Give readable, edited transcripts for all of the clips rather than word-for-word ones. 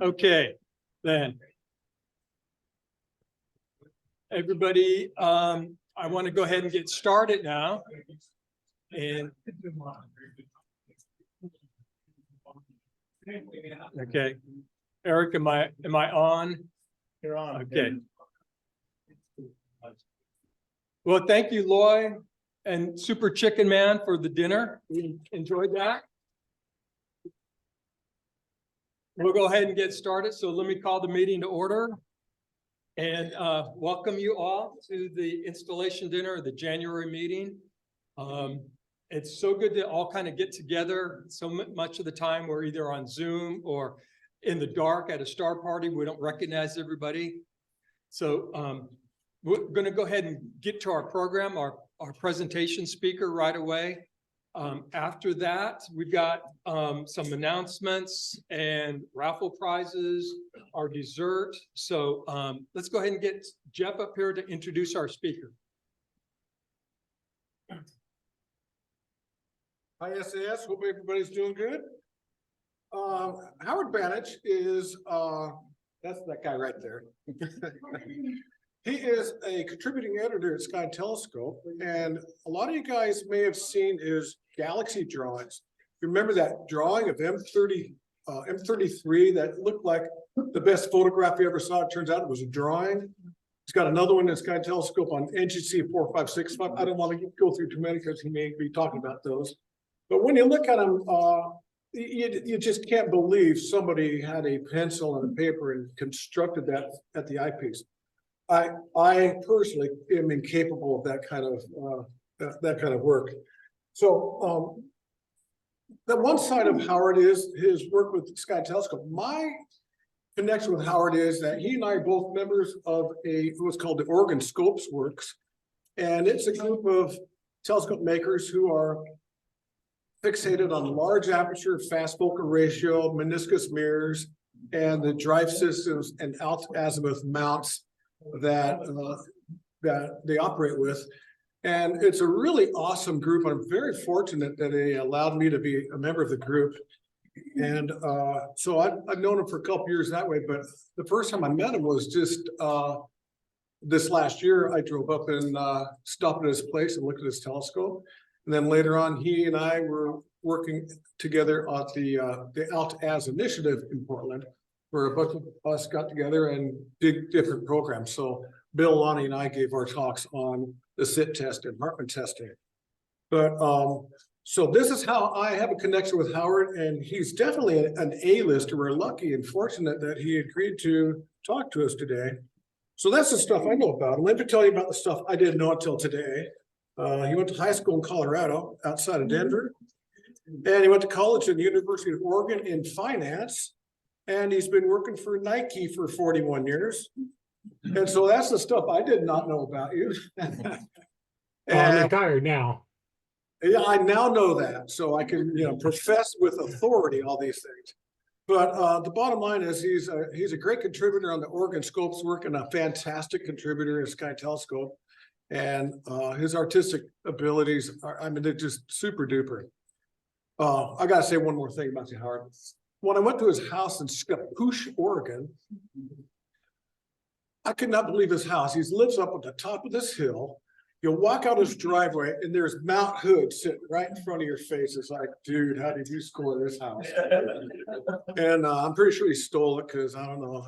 Okay, then. Everybody, I want to go ahead and get started now. And okay, Eric, am I on? You're on. Okay. Well, thank you, Loy and Super Chicken Man, for the dinner. We enjoyed that. We'll go ahead and get started. So let me call the meeting to order and welcome you all to the installation dinner, the January meeting. It's so good to all kind of get together. So much of the time we're either on Zoom or in the dark at a star party. We don't recognize everybody. So we're going to go ahead and get to our program, our presentation speaker right away. After that, we've got some announcements and raffle prizes, our dessert. So let's go ahead and get Jeff up here to introduce our speaker. Hi, SAS. Hope everybody's doing good. Howard Banich is, that's that guy right there. He is a contributing editor at Sky Telescope, and a lot of you guys may have seen his galaxy drawings. Remember that drawing of M33 that looked like the best photograph you ever saw? It turns out it was a drawing. He's got another one at Sky Telescope on NGC 4565. I don't want to go through too many because he may be talking about those. But when you look at him, you just can't believe somebody had a pencil and a paper and constructed that at the eyepiece. I personally am incapable of that kind of work. So the one side of Howard is his work with Sky Telescope. My connection with Howard is that he and I are both members of what's called the Oregon Scopes Works, and it's a group of telescope makers who are fixated on large aperture, fast focal ratio, meniscus mirrors, and the drive systems and alt-azimuth mounts that they operate with. And it's a really awesome group. I'm very fortunate that they allowed me to be a member of the group. And so I've known him for a couple years that way, but the first time I met him was just this last year. I drove up and stopped at his place and looked at his telescope. And then later on, he and I were working together at the Alt-Az initiative in Portland, where a bunch of us got together and did different programs. So Bill, Lonnie, and I gave our talks on the SIT test and Hartman testing. But so this is how I have a connection with Howard, and he's definitely an A-lister. We're lucky and fortunate that he agreed to talk to us today. So that's the stuff I know about him. Let me tell you about the stuff I didn't know until today. He went to high school in Colorado, outside of Denver, and he went to college at the University of Oregon in finance, and he's been working for Nike for 41 years. And so that's the stuff I did not know about you. I'm retired now. Yeah, I now know that, so I can, profess with authority all these things. But the bottom line is he's a great contributor on the Oregon Scopes work and a fantastic contributor in Sky Telescope. And his artistic abilities are, they're just super duper. I gotta say one more thing about you, Howard. When I went to his house in Scapoosh, Oregon, I could not believe his house. He lives up at the top of this hill. You'll walk out his driveway and there's Mount Hood sitting right in front of your face. It's like, dude, how did you score this house? And I'm pretty sure he stole it because I don't know.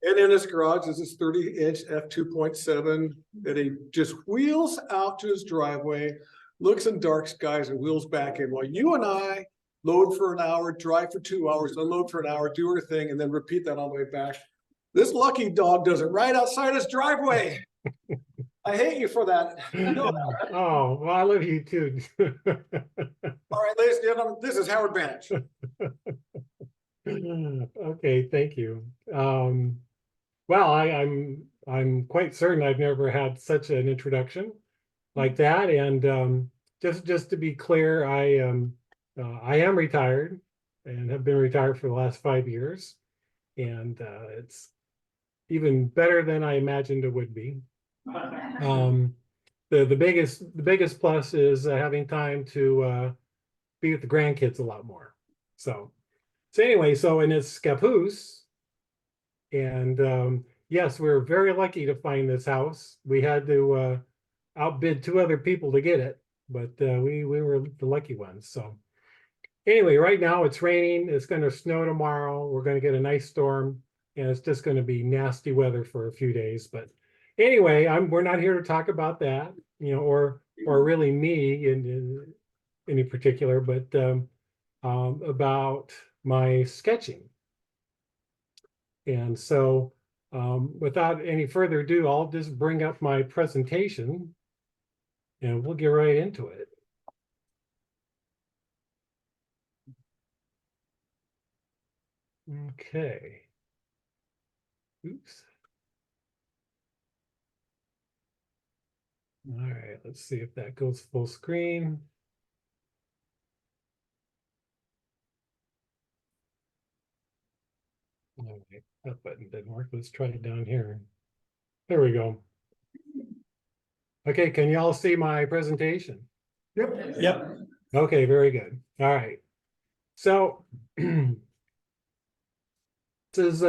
And in his garage is this 30-inch f2.7 that he just wheels out to his driveway, looks in dark skies and wheels back in. While you and I load for an hour, drive for 2 hours, unload for an hour, do our thing, and then repeat that on the way back. This lucky dog does it right outside his driveway. I hate you for that. Oh, well, I love you too. All right, ladies and gentlemen, this is Howard Banich. Okay, thank you. Well, I'm quite certain I've never had such an introduction like that. And just to be clear, I am retired and have been retired for the last 5 years. And it's even better than I imagined it would be. The biggest plus is having time to be with the grandkids a lot more. So anyway, and it's Scappoose, and yes, we're very lucky to find this house. We had to outbid 2 other people to get it, but we were the lucky ones. So anyway, right now it's raining. It's going to snow tomorrow. We're going to get a nice storm, and it's just going to be nasty weather for a few days. But anyway, we're not here to talk about that, or really me in any particular, but about my sketching. And so without any further ado, I'll just bring up my presentation and we'll get right into it. Okay. Oops. All right, let's see if that goes full screen. All right, that button didn't work. Let's try it down here. There we go. Okay, can you all see my presentation? Yep. Okay, very good. All right. So this is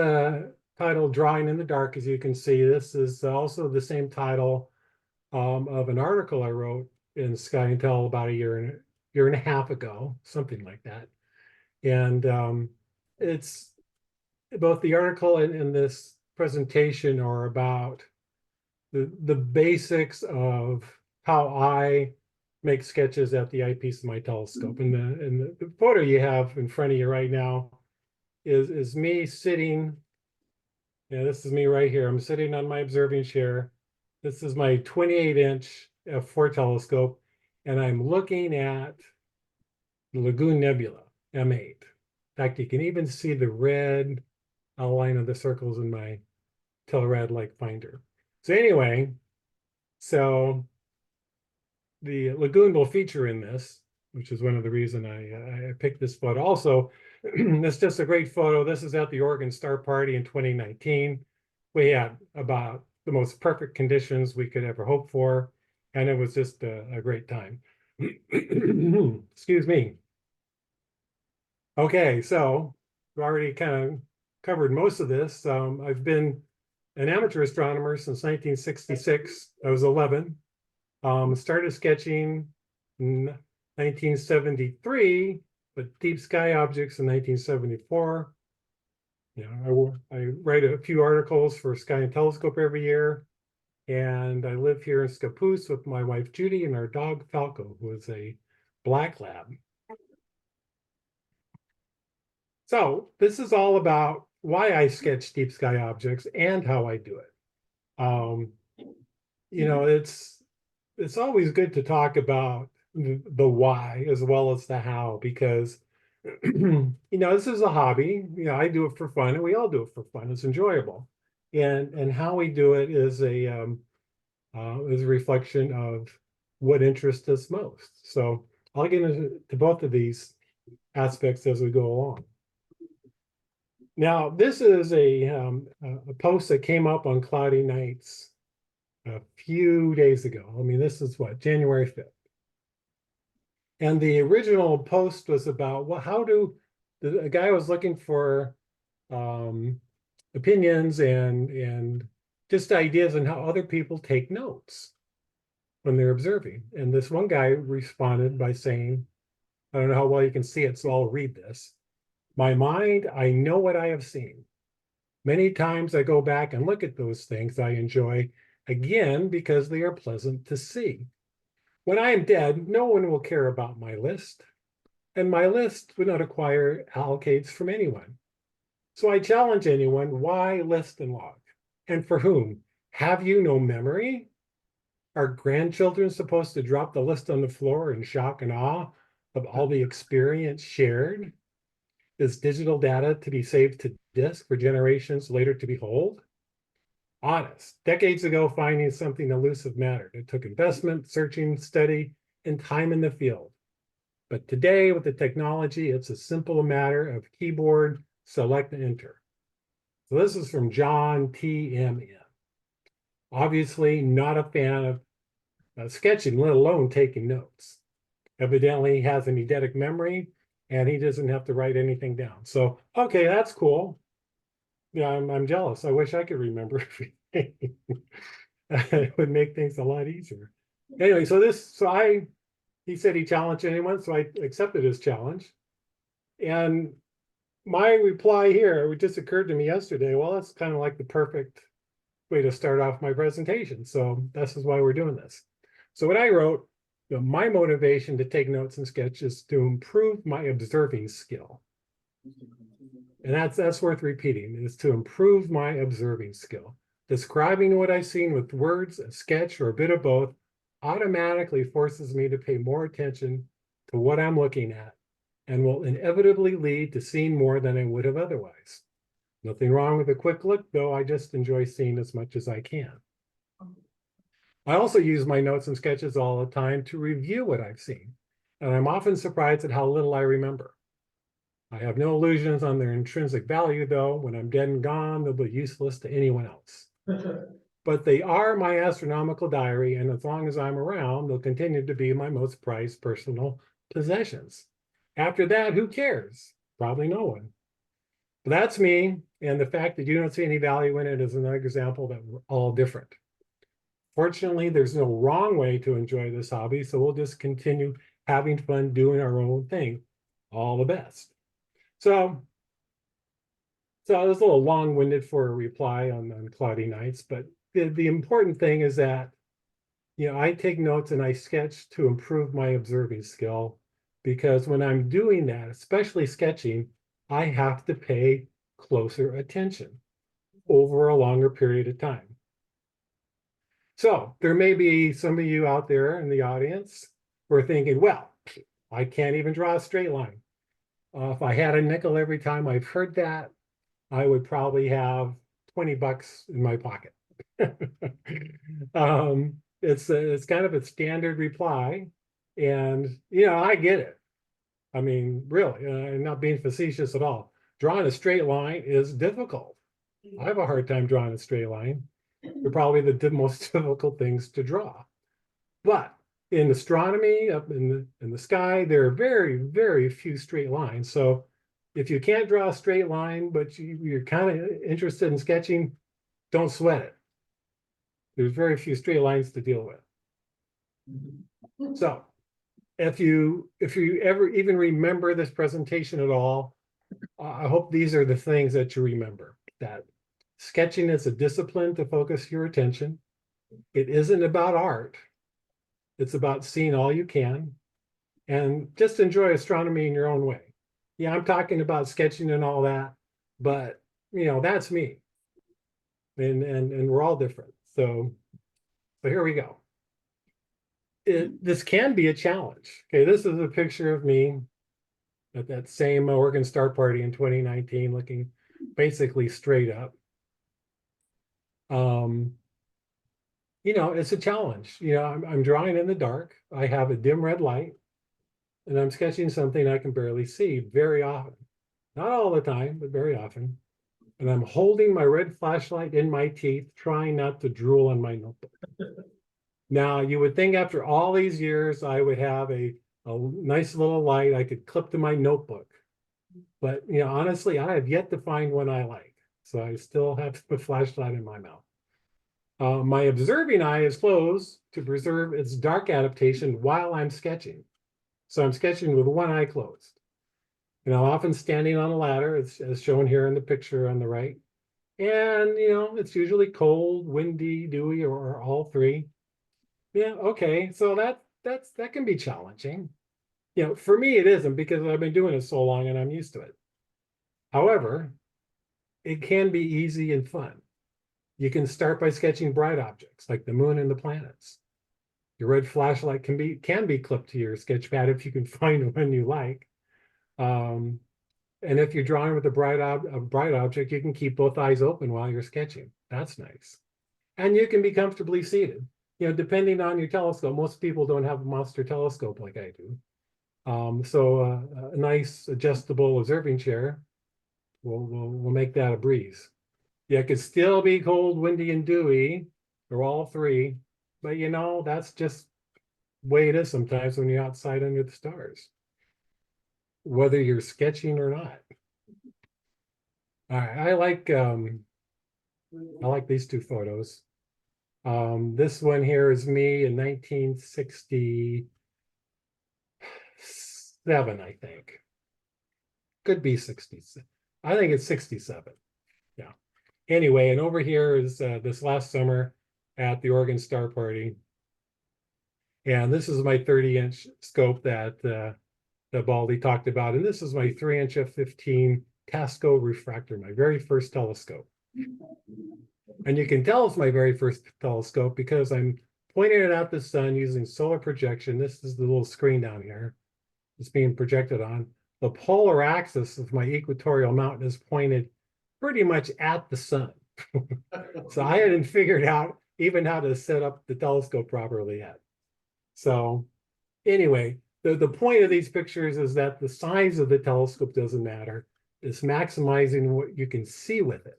titled Drawing in the Dark. As you can see, this is also the same title of an article I wrote in Sky and Tell about a year and a half ago, something like that. And it's both the article and this presentation are about the basics of how I make sketches at the eyepiece of my telescope. And the photo you have in front of you right now is me sitting. Yeah, this is me right here. I'm sitting on my observing chair. This is my 28-inch f4 telescope, and I'm looking at the Lagoon Nebula, M8. In fact, you can even see the red outline of the circles in my Telrad light finder. So anyway, so the lagoon will feature in this, which is one of the reasons I picked this photo. Also, it's just a great photo. This is at the Oregon Star Party in 2019. We had about the most perfect conditions we could ever hope for, and it was just a great time. Excuse me. Okay, so we've already kind of covered most of this. I've been an amateur astronomer since 1966. I was 11. Started sketching in 1973, but deep sky objects in 1974. I write a few articles for Sky and Telescope every year. And I live here in Scappoose with my wife Judy and our dog Falco, who is a black lab. So this is all about why I sketch deep sky objects and how I do it. It's always good to talk about the why as well as the how, because this is a hobby. I do it for fun, and we all do it for fun. It's enjoyable, and how we do it is a reflection of what interests us most. So I'll get into both of these aspects as we go along. Now, this is a post that came up on Cloudy Nights a few days ago. I mean, this is what, January 5th. And the original post was about, well, a guy was looking for opinions and just ideas on how other people take notes when they're observing. And this one guy responded by saying, I don't know how well you can see it, so I'll read this. My mind, I know what I have seen. Many times I go back and look at those things I enjoy again because they are pleasant to see. When I am dead, no one will care about my list, and my list would not acquire allocates from anyone. So I challenge anyone, why list and log? And for whom? Have you no memory? Are grandchildren supposed to drop the list on the floor in shock and awe of all the experience shared? Is digital data to be saved to disk for generations later to behold? Honest, decades ago, finding something elusive mattered. It took investment, searching, study, and time in the field. But today, with the technology, it's a simple matter of keyboard, select, and enter. So this is from John TMN. Obviously not a fan of sketching, let alone taking notes. Evidently he has an eidetic memory and he doesn't have to write anything down. So, okay, that's cool. Yeah, I'm jealous. I wish I could remember everything. It would make things a lot easier. Anyway, he said he challenged anyone, so I accepted his challenge. And my reply here, it just occurred to me yesterday, well, that's kind of like the perfect way to start off my presentation. So this is why we're doing this. So what I wrote, my motivation to take notes and sketches to improve my observing skill. And that's worth repeating, is to improve my observing skill. Describing what I've seen with words, a sketch, or a bit of both automatically forces me to pay more attention to what I'm looking at and will inevitably lead to seeing more than I would have otherwise. Nothing wrong with a quick look, though. I just enjoy seeing as much as I can. I also use my notes and sketches all the time to review what I've seen, and I'm often surprised at how little I remember. I have no illusions on their intrinsic value, though. When I'm dead and gone, they'll be useless to anyone else. But they are my astronomical diary, and as long as I'm around, they'll continue to be my most prized personal possessions. After that, who cares? Probably no one. But that's me, and the fact that you don't see any value in it is another example that we're all different. Fortunately, there's no wrong way to enjoy this hobby, so we'll just continue having fun doing our own thing. All the best. So I was a little long-winded for a reply on cloudy nights, but the important thing is that, I take notes and I sketch to improve my observing skill, because when I'm doing that, especially sketching, I have to pay closer attention over a longer period of time. So there may be some of you out there in the audience who are thinking, well, I can't even draw a straight line. If I had a nickel every time I've heard that, I would probably have $20 in my pocket. It's kind of a standard reply, and I get it. I mean, really, I'm not being facetious at all. Drawing a straight line is difficult. I have a hard time drawing a straight line. They're probably the most difficult things to draw. But in astronomy, up in the sky, there are very, very few straight lines. So if you can't draw a straight line, but you're kind of interested in sketching, don't sweat it. There's very few straight lines to deal with. So if you ever even remember this presentation at all, I hope these are the things that you remember. That sketching is a discipline to focus your attention. It isn't about art. It's about seeing all you can and just enjoy astronomy in your own way. Yeah, I'm talking about sketching and all that, but that's me. And we're all different. So here we go. This can be a challenge. Okay, this is a picture of me at that same Oregon Star Party in 2019, looking basically straight up. It's a challenge. I'm drawing in the dark. I have a dim red light, and I'm sketching something I can barely see very often. Not all the time, but very often. And I'm holding my red flashlight in my teeth, trying not to drool on my notebook. Now, you would think after all these years, I would have a nice little light I could clip to my notebook. But, honestly, I have yet to find one I like. So I still have the flashlight in my mouth. My observing eye is closed to preserve its dark adaptation while I'm sketching. So I'm sketching with one eye closed. Often standing on a ladder, as shown here in the picture on the right. And, it's usually cold, windy, dewy, or all three. Yeah, okay, so that can be challenging. For me, it isn't, because I've been doing it so long and I'm used to it. However, it can be easy and fun. You can start by sketching bright objects like the moon and the planets. Your red flashlight can be clipped to your sketch pad if you can find one you like. And if you're drawing with a bright object, you can keep both eyes open while you're sketching. That's nice. And you can be comfortably seated. Depending on your telescope, most people don't have a monster telescope like I do. A nice adjustable observing chair will make that a breeze. Yeah, it could still be cold, windy, and dewy, or all three. But you know, that's just the way it is sometimes when you're outside under the stars, whether you're sketching or not. All right, I like these two photos. This one here is me in 1967, I think. Could be 67. I think it's 67. Yeah. Anyway, and over here is this last summer at the Oregon Star Party. And this is my 30-inch scope that Baldy talked about. And this is my 3-inch f/15 Tasco refractor, my very first telescope. And you can tell it's my very first telescope because I'm pointing it at the sun using solar projection. This is the little screen down here. It's being projected on. The polar axis of my equatorial mountain is pointed pretty much at the sun. So I hadn't figured out even how to set up the telescope properly yet. So anyway, the point of these pictures is that the size of the telescope doesn't matter. It's maximizing what you can see with it.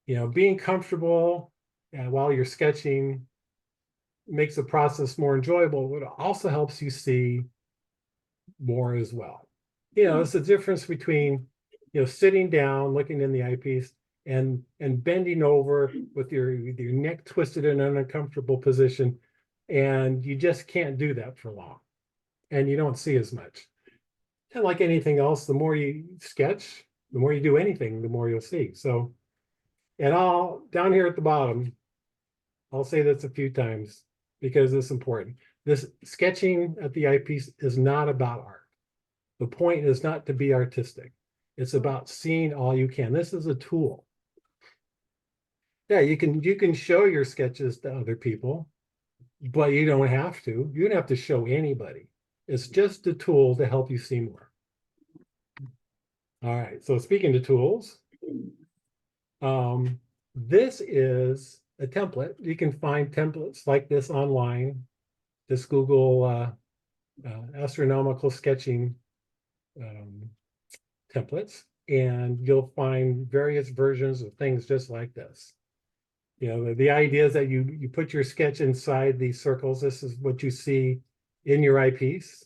You know, being comfortable while you're sketching makes the process more enjoyable, but it also helps you see more as well. You know, it's the difference between, you know, sitting down, looking in the eyepiece and bending over with your neck twisted in an uncomfortable position. And you just can't do that for long. And you don't see as much. And like anything else, the more you sketch, the more you do anything, the more you'll see. So, and I'll, down here at the bottom, I'll say this a few times because it's important. This sketching at the eyepiece is not about art. The point is not to be artistic. It's about seeing all you can. This is a tool. Yeah, you can show your sketches to other people, but you don't have to. You don't have to show anybody. It's just a tool to help you see more. All right, so speaking to tools, this is a template. You can find templates like this online. Just Google astronomical sketching templates, and you'll find various versions of things just like this. You know, the idea is that you put your sketch inside these circles. This is what you see in your eyepiece.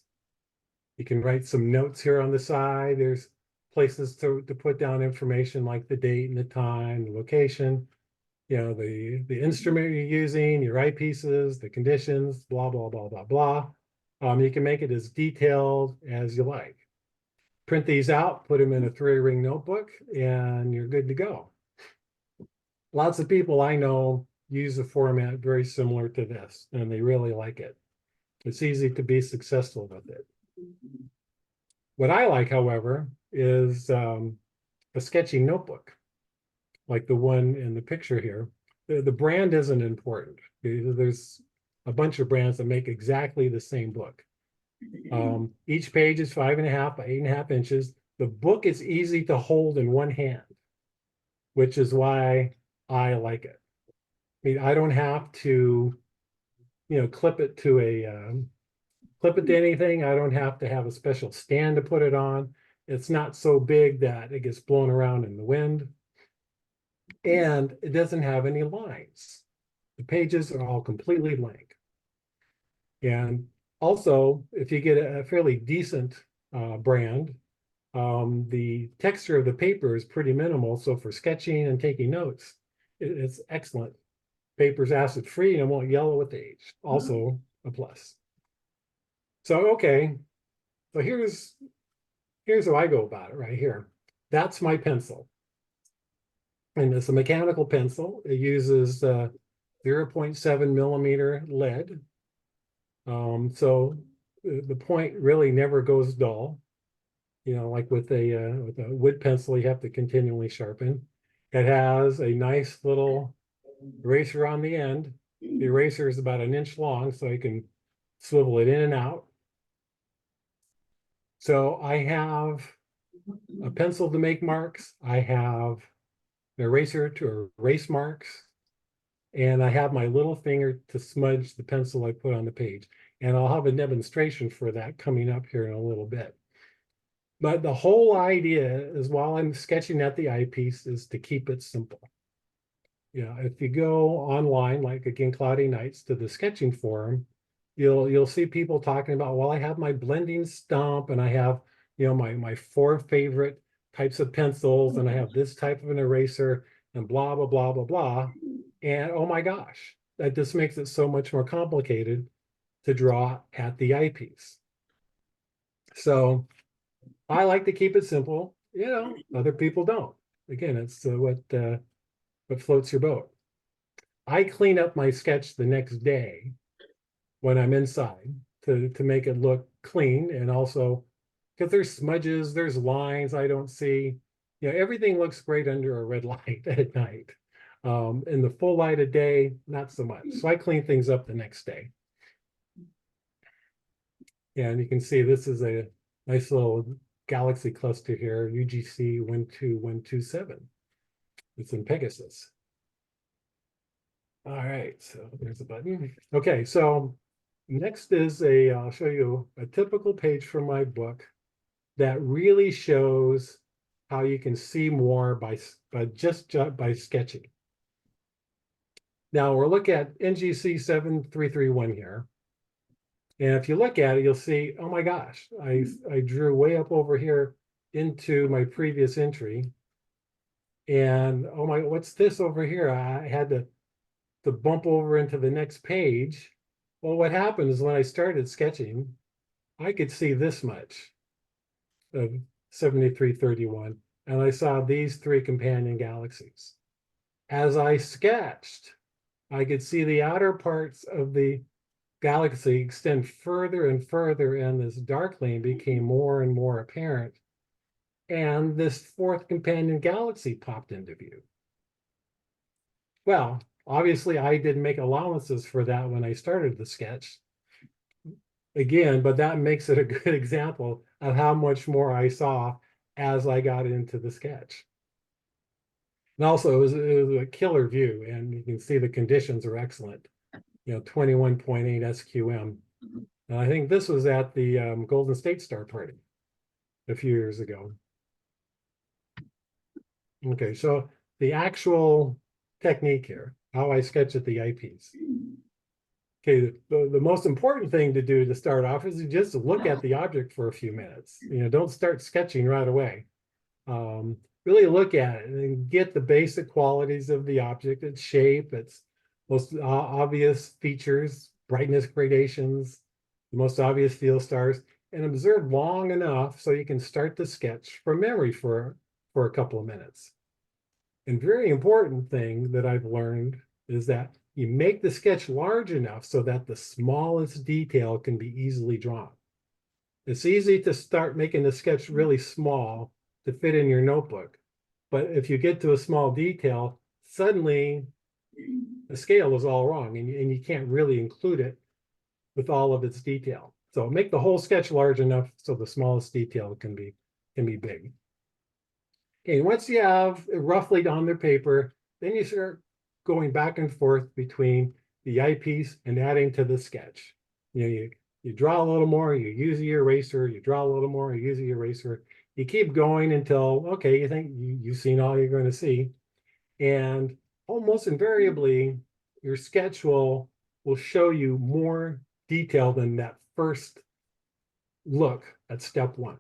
You can write some notes here on the side. There's places to put down information like the date and the time, the location, you know, the instrument you're using, your eyepieces, the conditions, blah, blah, blah, blah, blah. You can make it as detailed as you like. Print these out, put them in a 3-ring notebook, and you're good to go. Lots of people I know use a format very similar to this, and they really like it. It's easy to be successful with it. What I like, however, is a sketching notebook, like the one in the picture here. The brand isn't important. There's a bunch of brands that make exactly the same book. Each page is 5.5 by 8.5 inches. The book is easy to hold in one hand, which is why I like it. I mean, I don't have to, you know, clip it to anything. I don't have to have a special stand to put it on. It's not so big that it gets blown around in the wind. And it doesn't have any lines. The pages are all completely blank. And also, if you get a fairly decent brand, the texture of the paper is pretty minimal. So for sketching and taking notes, it's excellent. Paper's acid free and it won't yellow with age. Also a plus. So, okay. So here's how I go about it right here. That's my pencil. And it's a mechanical pencil. It uses 0.7 millimeter lead. So the point really never goes dull. You know, like with a wood pencil, you have to continually sharpen. It has a nice little eraser on the end. The eraser is about 1 inch long, so you can swivel it in and out. So I have a pencil to make marks. I have an eraser to erase marks. And I have my little finger to smudge the pencil I put on the page. And I'll have a demonstration for that coming up here in a little bit. But the whole idea is while I'm sketching at the eyepiece is to keep it simple. Yeah, if you go online, like again, Cloudy Nights, to the sketching forum, you'll see people talking about, well, I have my blending stump and I have, my four favorite types of pencils and I have this type of an eraser and blah, blah, blah, blah, blah. And oh my gosh, that just makes it so much more complicated to draw at the eyepiece. So I like to keep it simple, other people don't. Again, it's what floats your boat. I clean up my sketch the next day when I'm inside to make it look clean, and also because there's smudges, there's lines I don't see. Everything looks great under a red light at night. In the full light of day, not so much. So I clean things up the next day. And you can see this is a nice little galaxy cluster here, UGC 12127. It's in Pegasus. All right, so there's a button. Okay, so next is I'll show you a typical page from my book that really shows how you can see more by sketching. Now we're looking at NGC 7331 here. And if you look at it, you'll see, oh my gosh, I drew way up over here into my previous entry. And oh my, what's this over here? I had to bump over into the next page. Well, what happened is when I started sketching, I could see this much of 7331, and I saw these three companion galaxies. As I sketched, I could see the outer parts of the galaxy extend further and further, and this darkling became more and more apparent. And this fourth companion galaxy popped into view. Well, obviously, I didn't make allowances for that when I started the sketch. Again, but that makes it a good example of how much more I saw as I got into the sketch. And also, it was a killer view, and you can see the conditions are excellent. 21.8 SQM. And I think this was at the Golden State Star Party a few years ago. Okay, so the actual technique here, how I sketch at the eyepiece. Okay, the most important thing to do to start off is just to look at the object for a few minutes. Don't start sketching right away. Really look at it and get the basic qualities of the object, its shape, its most obvious features, brightness gradations, the most obvious field stars, and observe long enough so you can start the sketch from memory for a couple of minutes. And very important thing that I've learned is that you make the sketch large enough so that the smallest detail can be easily drawn. It's easy to start making the sketch really small to fit in your notebook. But if you get to a small detail, suddenly the scale is all wrong and you can't really include it with all of its detail. So make the whole sketch large enough so the smallest detail can be big. Okay, once you have it roughly on the paper, then you start going back and forth between the eyepiece and adding to the sketch. You draw a little more, you use the eraser, you draw a little more, you use the eraser. You keep going until, okay, you think you've seen all you're going to see. And almost invariably, your sketch will show you more detail than that first look at step one.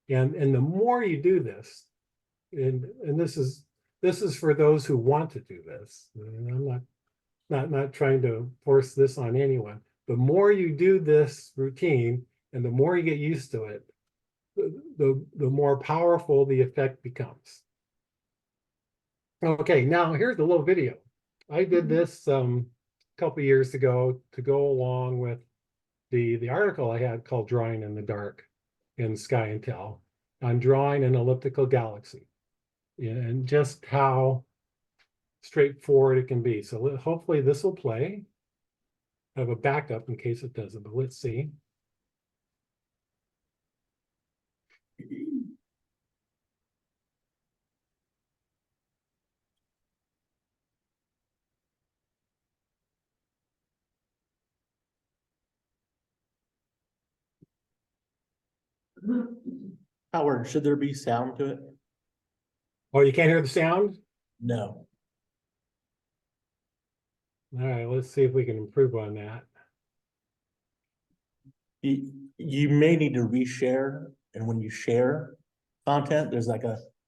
And the more you do this, and this is for those who want to do this. And I'm not trying to force this on anyone. The more you do this routine and the more you get used to it, the more powerful the effect becomes. Okay, now here's a little video. I did this a couple years ago to go along with the article I had called Drawing in the Dark in Sky and Tell on drawing an elliptical galaxy and just how straightforward it can be. So hopefully this will play. I have a backup in case it doesn't, but let's see. Howard, should there be sound to it? Oh, you can't hear the sound? No. All right, let's see if we can improve on that. You may need to reshare, and when you share content, there's like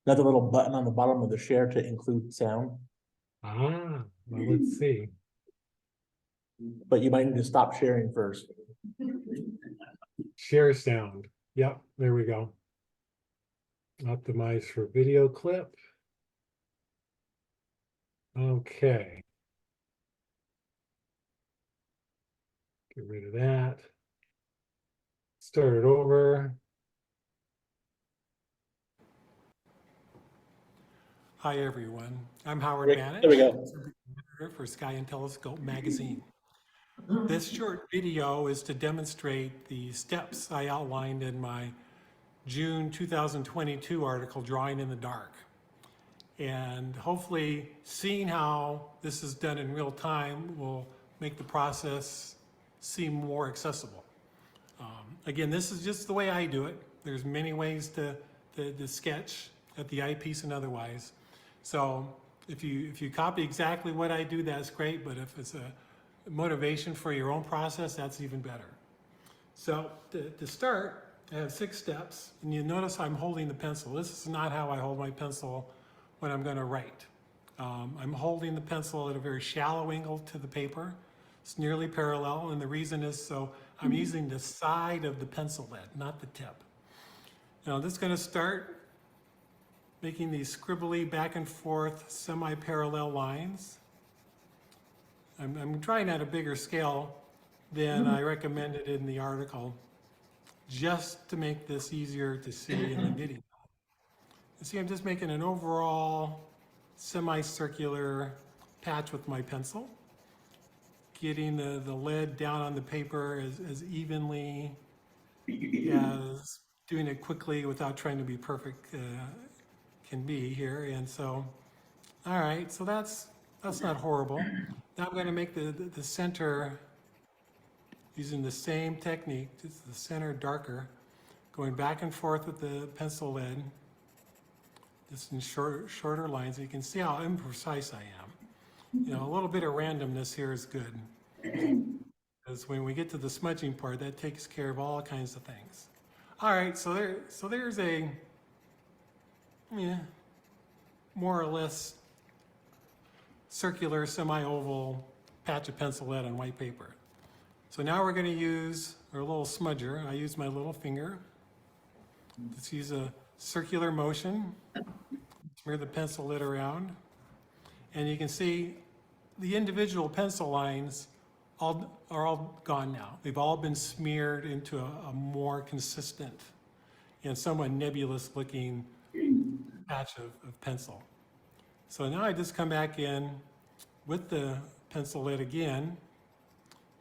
another little button on the bottom of the share to include sound, Ah, well, let's see. but you might need to stop sharing first. Share sound. Yep, there we go. Optimize for video clip. Okay. Get rid of that. Start it over. Hi, everyone. I'm Howard Rick, Banich. there we go. Editor for Sky and Telescope magazine. This short video is to demonstrate the steps I outlined in my June 2022 article, Drawing in the Dark. And hopefully seeing how this is done in real time will make the process seem more accessible. Again, this is just the way I do it. There's many ways to sketch at the eyepiece and otherwise. So if you copy exactly what I do, that's great. But if it's a motivation for your own process, that's even better. So to start, I have 6 steps, and you notice I'm holding the pencil. This is not how I hold my pencil when I'm going to write. I'm holding the pencil at a very shallow angle to the paper. It's nearly parallel, and the reason is so I'm using the side of the pencil lead, not the tip. Now this is going to start making these scribbly back and forth semi-parallel lines. I'm trying at a bigger scale than I recommended in the article, just to make this easier to see in the video. You see, I'm just making an overall semicircular patch with my pencil, getting the lead down on the paper as evenly as doing it quickly without trying to be perfect can be here. And so, all right, so that's not horrible. Now I'm going to make the center using the same technique, just the center darker, going back and forth with the pencil lead, just in shorter lines. You can see how imprecise I am. You know, a little bit of randomness here is good, because when we get to the smudging part, that takes care of all kinds of things. All right, so there's a more or less circular, semi-oval patch of pencil lead on white paper. So now we're going to use our little smudger. I use my little finger. Let's use a circular motion. Smear the pencil lead around. And you can see the individual pencil lines are all gone now. They've all been smeared into a more consistent and somewhat nebulous looking patch of pencil. So now I just come back in with the pencil lead again,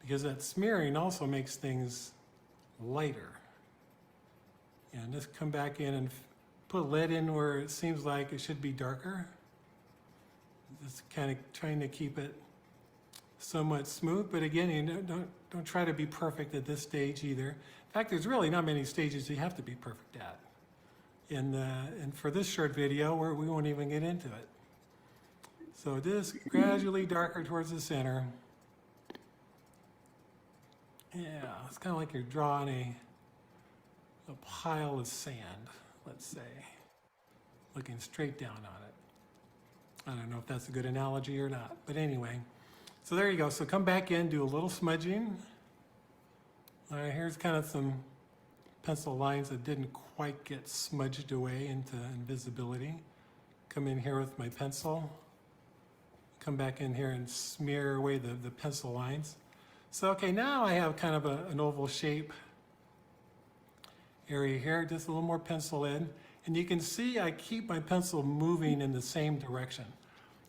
because that smearing also makes things lighter. And just come back in and put lead in where it seems like it should be darker. Just kind of trying to keep it somewhat smooth, but again, you don't try to be perfect at this stage either. In fact, there's really not many stages you have to be perfect at. And for this short video, we won't even get into it. So just gradually darker towards the center. Yeah, it's kind of like you're drawing a pile of sand, let's say, looking straight down on it. I don't know if that's a good analogy or not, but anyway. So there you go. So come back in, do a little smudging. All right, here's kind of some pencil lines that didn't quite get smudged away into invisibility. Come in here with my pencil. Come back in here and smear away the pencil lines. So, okay, now I have kind of an oval shape area here, just a little more pencil in. And you can see I keep my pencil moving in the same direction.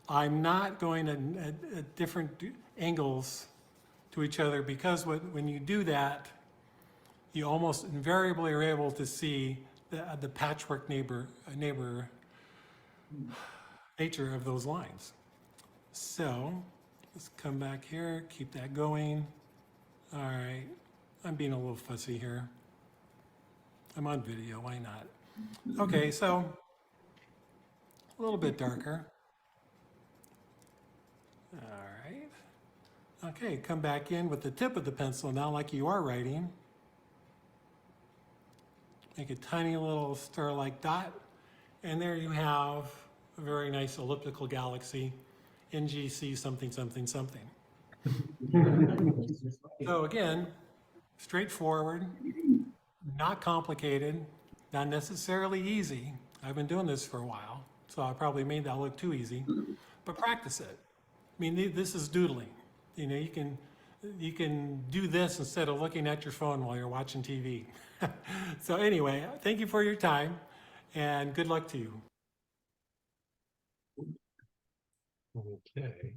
I'm not going at different angles to each other, because when you do that, you almost invariably are able to see the patchwork nature of those lines. So let's come back here, keep that going. All right, I'm being a little fussy here. I'm on video, why not? Okay, so a little bit darker. All right. Okay, come back in with the tip of the pencil now like you are writing. Make a tiny little star-like dot. And there you have a very nice elliptical galaxy, NGC something, something, something. So again, straightforward, not complicated, not necessarily easy. I've been doing this for a while, so I probably made that look too easy, but practice it. I mean, this is doodling. You know, you can do this instead of looking at your phone while you're watching TV. So anyway, thank you for your time and good luck to you. Okay.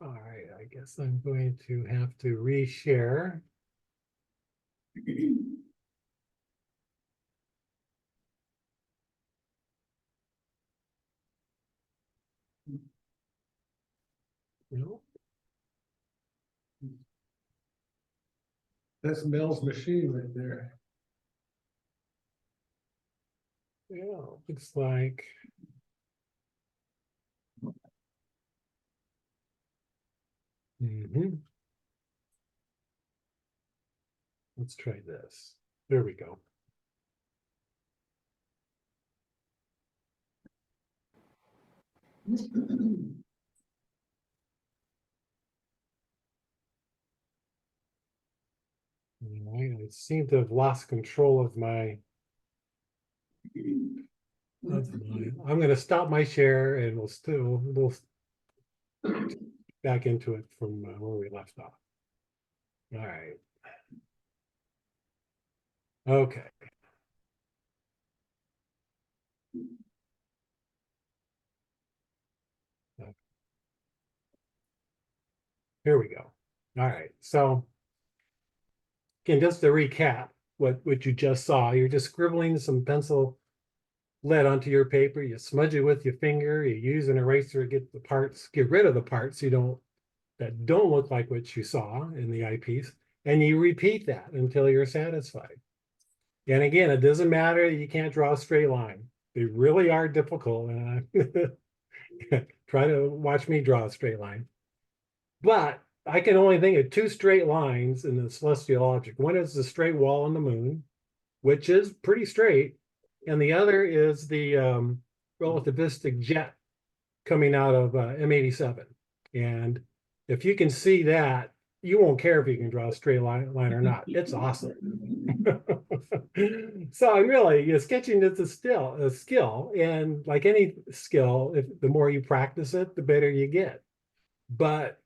All right, I guess I'm going to have to reshare. No. That's Mel's machine right there. Yeah, looks like. Let's try this. There we go. All right, I seem to have lost control of my. I'm going to stop my share and we'll back into it from where we left off. All right. Okay. Here we go. All right. So again, just to recap what you just saw, you're just scribbling some pencil lead onto your paper. You smudge it with your finger. You use an eraser to get rid of the parts that don't look like what you saw in the eyepiece. And you repeat that until you're satisfied. And again, it doesn't matter that you can't draw a straight line. They really are difficult. Try to watch me draw a straight line. But I can only think of two straight lines in the celestial object. One is the straight wall on the moon, which is pretty straight. And the other is the relativistic jet coming out of M87. And if you can see that, you won't care if you can draw a straight line or not. It's awesome. So really, sketching is a skill. And like any skill, the more you practice it, the better you get. But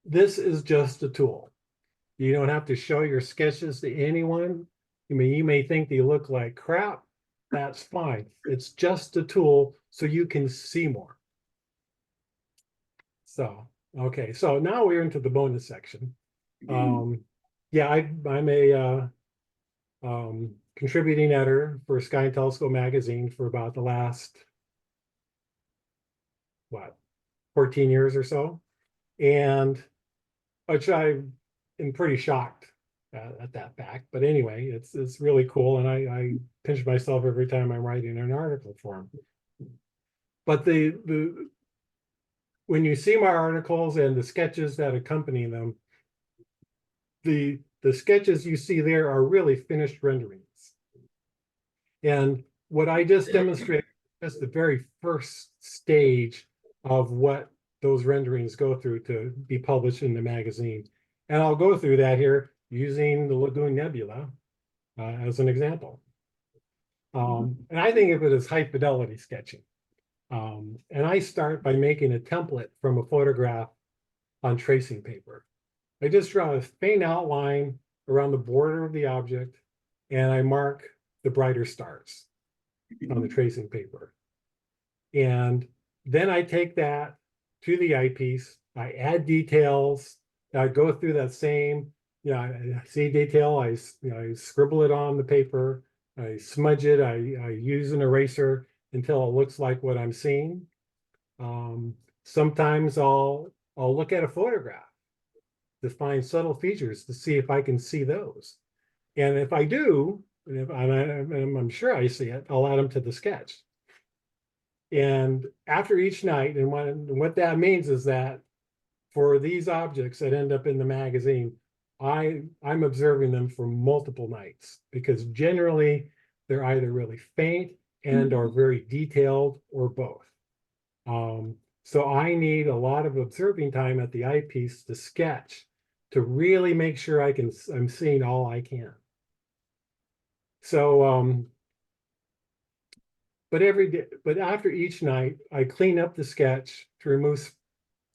this is just a tool. You don't have to show your sketches to anyone. I mean, you may think they look like crap. That's fine. It's just a tool so you can see more. So, okay. So now we're into the bonus section. Yeah, I'm a contributing editor for Sky and Telescope magazine for about the last, 14 years or so. And which I am pretty shocked at that fact. But anyway, it's really cool. And I pinch myself every time I'm writing an article for them. But when you see my articles and the sketches that accompany them, the sketches you see there are really finished renderings. And what I just demonstrated is the very first stage of what those renderings go through to be published in the magazine. And I'll go through that here using the Lagoon Nebula as an example. And I think of it as high fidelity sketching. And I start by making a template from a photograph on tracing paper. I just draw a faint outline around the border of the object, and I mark the brighter stars on the tracing paper. And then I take that to the eyepiece, I add details, I go through that same, I see detail, I scribble it on the paper, I smudge it, I use an eraser until it looks like what I'm seeing. Sometimes I'll look at a photograph to find subtle features to see if I can see those. And if I do, and if I'm sure I see it, I'll add them to the sketch. And after each night, and what that means is that for these objects that end up in the magazine, I'm observing them for multiple nights because generally they're either really faint and or very detailed or both. So I need a lot of observing time at the eyepiece to sketch to really make sure I'm seeing all I can. So, but every day, but after each night, I clean up the sketch to remove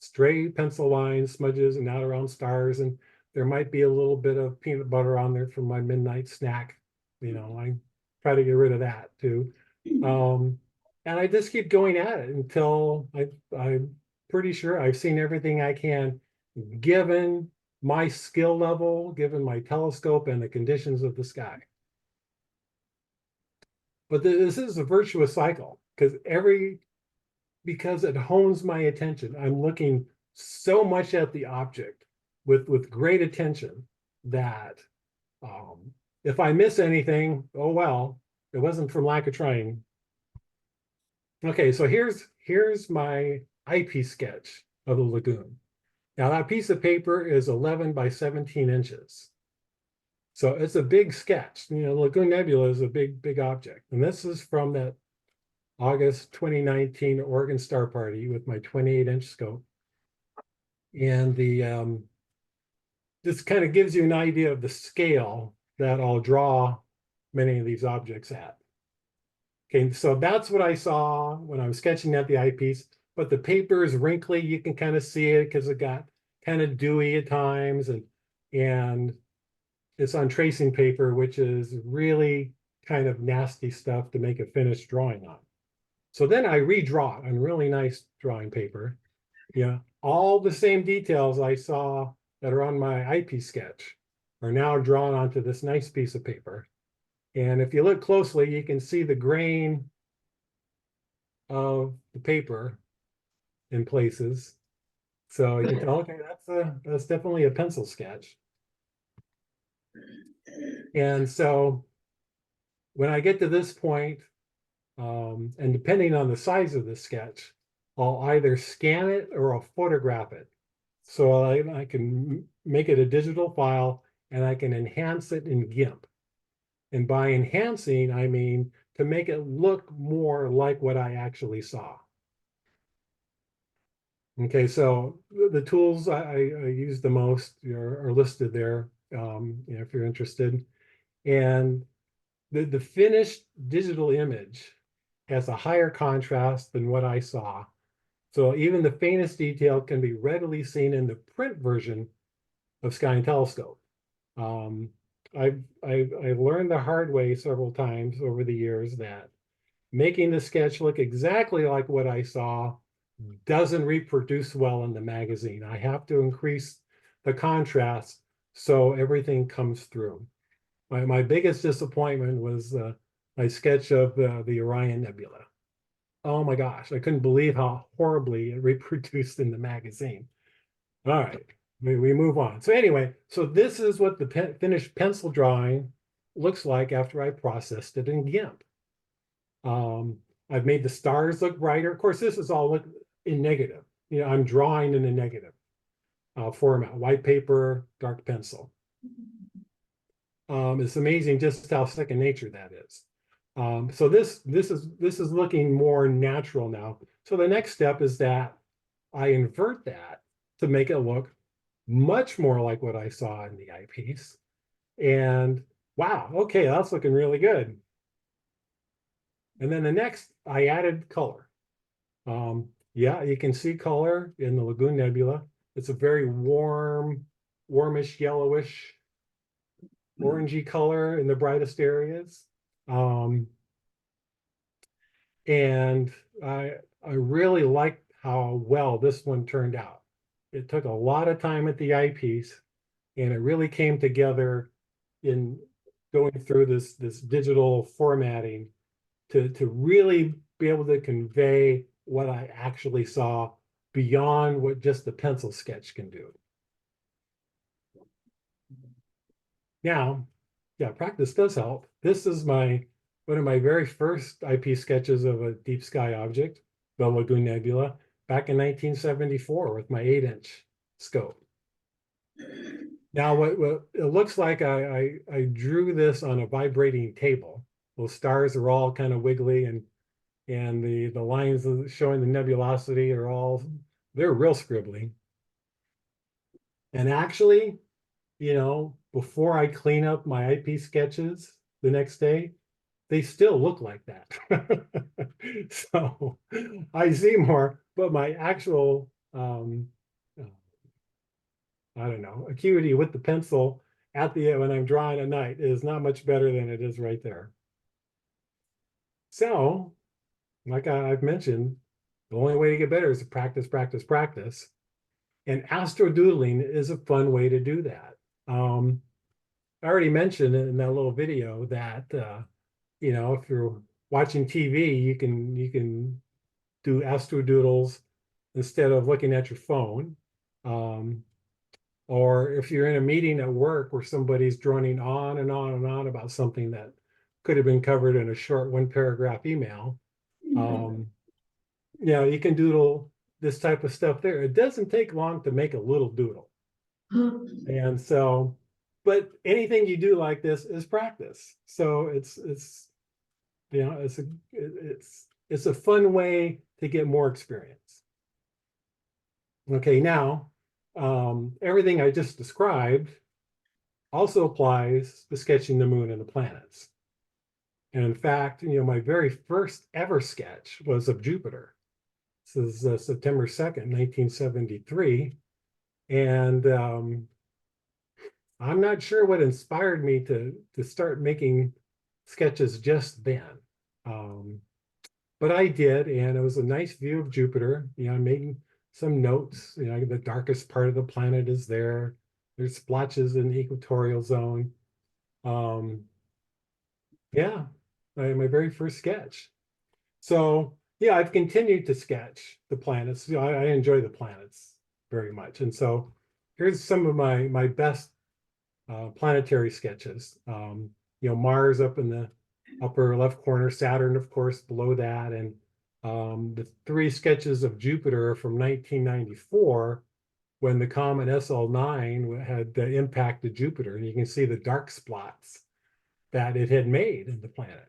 stray pencil lines, smudges, and out around stars. And there might be a little bit of peanut butter on there for my midnight snack. I try to get rid of that too. And I just keep going at it until I'm pretty sure I've seen everything I can, given my skill level, given my telescope and the conditions of the sky. But this is a virtuous cycle because it hones my attention. I'm looking so much at the object with great attention that if I miss anything, oh well, it wasn't from lack of trying. Okay, so here's my eyepiece sketch of the lagoon. Now that piece of paper is 11 by 17 inches. So it's a big sketch. Lagoon Nebula is a big object. And this is from that August 2019 Oregon Star Party with my 28-inch scope. And this kind of gives you an idea of the scale that I'll draw many of these objects at. Okay, so that's what I saw when I was sketching at the eyepiece, but the paper is wrinkly. You can kind of see it because it got kind of dewy at times, and it's on tracing paper, which is really kind of nasty stuff to make a finished drawing on. So then I redraw it on really nice drawing paper. Yeah, all the same details I saw that are on my eyepiece sketch are now drawn onto this nice piece of paper. And if you look closely, you can see the grain of the paper in places. So you can tell, okay, that's definitely a pencil sketch. And so when I get to this point, and depending on the size of the sketch, I'll either scan it or I'll photograph it. So I can make it a digital file and I can enhance it in GIMP. And by enhancing, I mean to make it look more like what I actually saw. Okay, so the tools I use the most are listed there, if you're interested. And the finished digital image has a higher contrast than what I saw. So even the faintest detail can be readily seen in the print version of Sky and Telescope. I've learned the hard way several times over the years that making the sketch look exactly like what I saw doesn't reproduce well in the magazine. I have to increase the contrast so everything comes through. My biggest disappointment was my sketch of the Orion Nebula. Oh my gosh, I couldn't believe how horribly it reproduced in the magazine. All right, we move on. So anyway, so this is what the finished pencil drawing looks like after I processed it in GIMP. I've made the stars look brighter. Of course, this is all look in negative. I'm drawing in a negative format, white paper, dark pencil. It's amazing just how second nature that is. So this is looking more natural now. So the next step is that I invert that to make it look much more like what I saw in the eyepiece. And wow, okay, that's looking really good. And then the next, I added color. Yeah, you can see color in the Lagoon Nebula. It's a very warmish, yellowish, orangey color in the brightest areas. And I really like how well this one turned out. It took a lot of time at the eyepiece, and it really came together in going through this digital formatting to really be able to convey what I actually saw beyond what just the pencil sketch can do. Now, yeah, practice does help. This is one of my very first IP sketches of a deep sky object, the Lagoon Nebula, back in 1974 with my 8-inch scope. Now, what it looks like, I drew this on a vibrating table. Those stars are all kind of wiggly, and the lines showing the nebulosity are all, they're real scribbly. And actually, before I clean up my IP sketches the next day, they still look like that. So I see more, but my actual, I don't know, acuity with the pencil when I'm drawing at night is not much better than it is right there. So, like I've mentioned, the only way to get better is to practice, practice, practice. And astrodoodling is a fun way to do that. I already mentioned in that little video that if you're watching TV, you can do astrodoodles instead of looking at your phone. Or if you're in a meeting at work where somebody's droning on and on and on about something that could have been covered in a short 1-paragraph email, you can doodle this type of stuff there. It doesn't take long to make a little doodle. And so, but anything you do like this is practice. So it's a fun way to get more experience. Okay, now everything I just described also applies to sketching the moon and the planets. And in fact, my very first ever sketch was of Jupiter. This is September 2nd, 1973. And I'm not sure what inspired me to start making sketches just then. But I did, and it was a nice view of Jupiter. I'm making some notes. The darkest part of the planet is there. There's splotches in the equatorial zone. Yeah, my very first sketch. So yeah, I've continued to sketch the planets. I enjoy the planets very much. And so here's some of my best planetary sketches. Mars up in the upper left corner, Saturn, of course, below that. And the 3 sketches of Jupiter from 1994, when the comet SL9 had impacted Jupiter. And you can see the dark spots that it had made in the planet.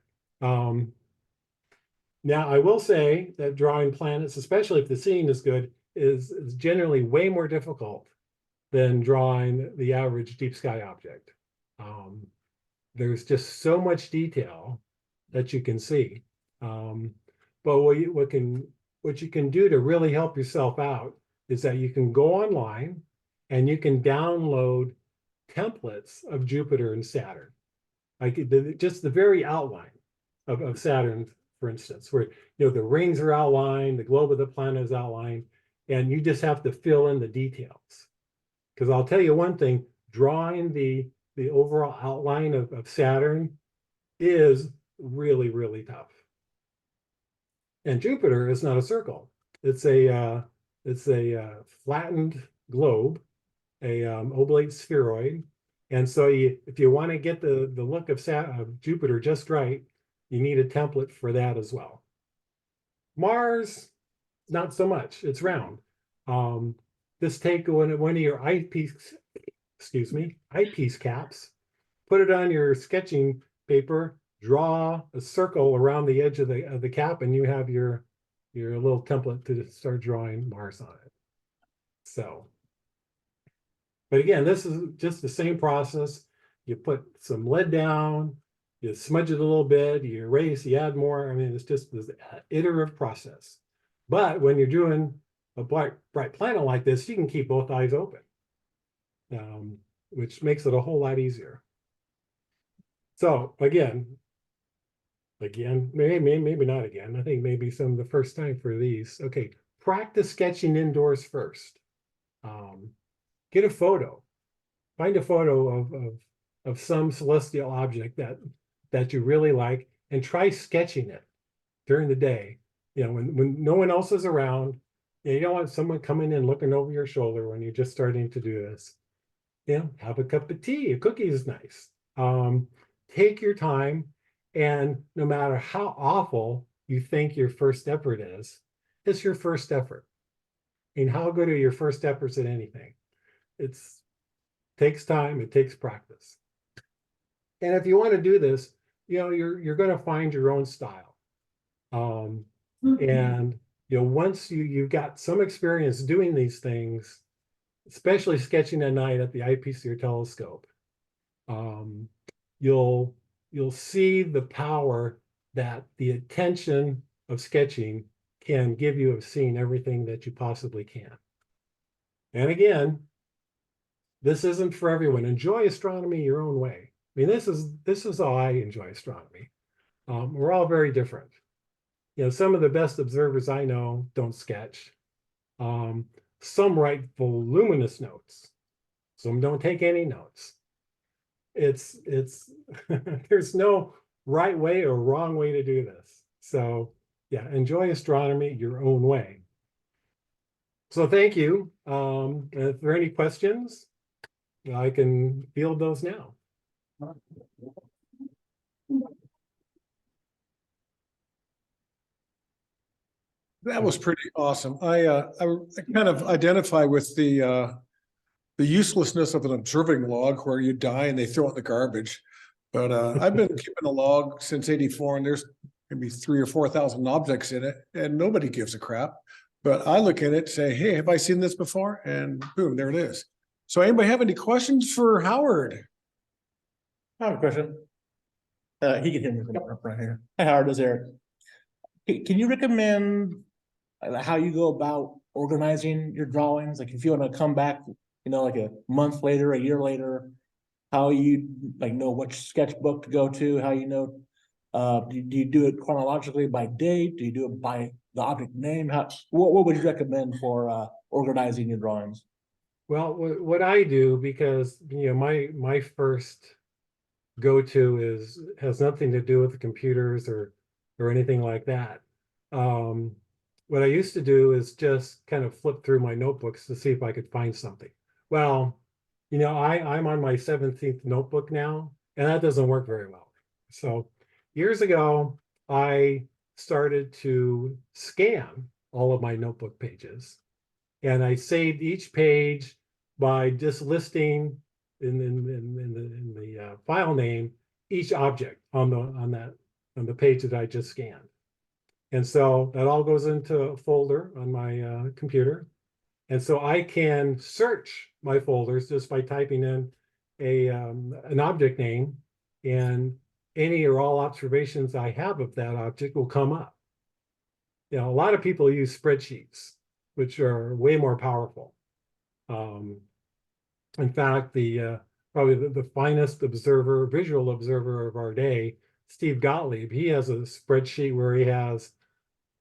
Now, I will say that drawing planets, especially if the scene is good, is generally way more difficult than drawing the average deep sky object. There's just so much detail that you can see. But what you can do to really help yourself out is that you can go online and you can download templates of Jupiter and Saturn, like just the very outline of Saturn, for instance, where the rings are outlined, the globe of the planet is outlined, and you just have to fill in the details. Because I'll tell you one thing, drawing the overall outline of Saturn is really, really tough. And Jupiter is not a circle. It's a flattened globe, a oblate spheroid. And so if you want to get the look of Jupiter just right, you need a template for that as well. Mars, not so much. It's round. Just take one of your eyepiece caps, put it on your sketching paper, draw a circle around the edge of the cap, and you have your little template to start drawing Mars on it. So, but again, this is just the same process. You put some lead down, you smudge it a little bit, you erase, you add more. I mean, it's just this iterative process. But when you're doing a bright planet like this, you can keep both eyes open, which makes it a whole lot easier. So again, maybe not again. I think maybe some of the first time for these. Okay, practice sketching indoors first. Get a photo. Find a photo of some celestial object that you really like, and try sketching it during the day. When no one else is around. You don't want someone coming in looking over your shoulder when you're just starting to do this. Have a cup of tea. A cookie is nice. Take your time, and no matter how awful you think your first effort is, it's your first effort. And how good are your first efforts at anything? It's takes time, it takes practice. And if you want to do this, you're going to find your own style. And once you've got some experience doing these things, especially sketching at night at the eyepiece of your telescope, you'll see the power that the attention of sketching can give you of seeing everything that you possibly can. And again, this isn't for everyone. Enjoy astronomy your own way. I mean, this is how I enjoy astronomy. We're all very different. Some of the best observers I know don't sketch. Some write voluminous notes. Some don't take any notes. It's there's no right way or wrong way to do this. So yeah, enjoy astronomy your own way. So thank you. If there are any questions, I can field those now. That was pretty awesome. I kind of identify with the uselessness of an observing log where you die and they throw it in the garbage. But I've been keeping a log since '84, and there's maybe 3,000 or 4,000 objects in it, and nobody gives a crap. But I look at it, say, hey, have I seen this before? And boom, there it is. So anybody have any questions for Howard? I have a question. He can hear me from up right here. Hi, Howard, this is Eric. Can you recommend how you go about organizing your drawings? Like if you want to come back, like a month later, a year later, how you know which sketchbook to go to, how do you do it chronologically by date? Do you do it by the object name? What would you recommend for organizing your drawings? Well, what I do, because my first go-to has nothing to do with the computers or anything like that. What I used to do is just kind of flip through my notebooks to see if I could find something. Well, I'm on my 17th notebook now, and that doesn't work very well. So years ago, I started to scan all of my notebook pages, and I saved each page by just listing in the file name each object on the page that I just scanned. And so that all goes into a folder on my computer. And so I can search my folders just by typing in an object name, and any or all observations I have of that object will come up. A lot of people use spreadsheets, which are way more powerful. In fact, probably the finest visual observer of our day, Steve Gottlieb, he has a spreadsheet where he has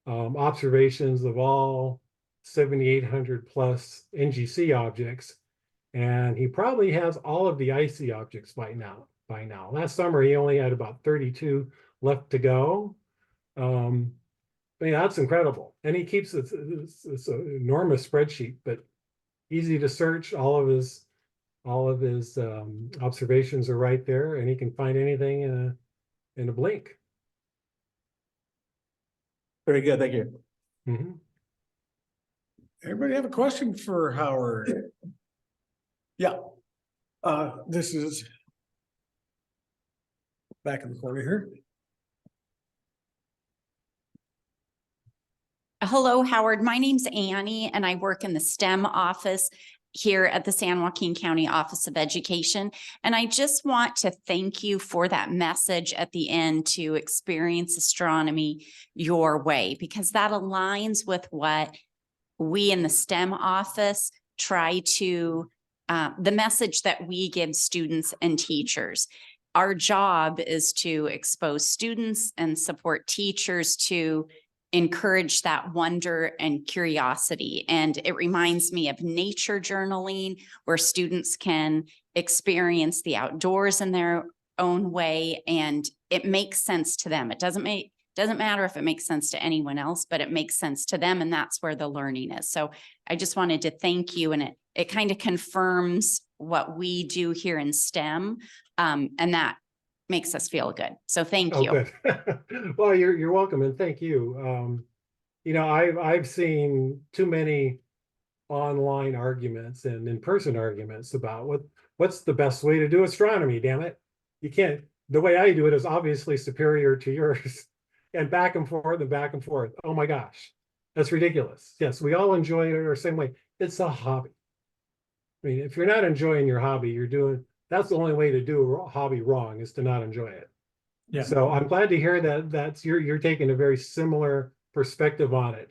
observations of all 7,800 plus NGC objects, and he probably has all of the icy objects by now. Last summer, he only had about 32 left to go. That's incredible. And he keeps this an enormous spreadsheet, but easy to search. All of his observations are right there, and he can find anything in a blink. Very good, thank you. Mm-hmm. Everybody have a question for Howard? Yeah. This is back in the corner here. Hello, Howard. My name's Annie, and I work in the STEM office here at the San Joaquin County Office of Education. And I just want to thank you for that message at the end to experience astronomy your way, because that aligns with what we in the STEM office try to, the message that we give students and teachers. Our job is to expose students and support teachers to encourage that wonder and curiosity. And it reminds me of nature journaling, where students can experience the outdoors in their own way, and it makes sense to them. It doesn't matter if it makes sense to anyone else, but it makes sense to them, and that's where the learning is. So I just wanted to thank you, and it kind of confirms what we do here in STEM. And that makes us feel good. So thank Oh, you. good. Well, you're welcome and thank you. You know, I've seen too many online arguments and in-person arguments about what's the best way to do astronomy, damn it. You can't, the way I do it is obviously superior to yours. And back and forth and back and forth. Oh my gosh, that's ridiculous. Yes, we all enjoy it our same way. It's a hobby. I mean, if you're not enjoying your hobby, that's the only way to do a hobby wrong, is to not enjoy it. Yeah. So I'm glad to hear that you're taking a very similar perspective on it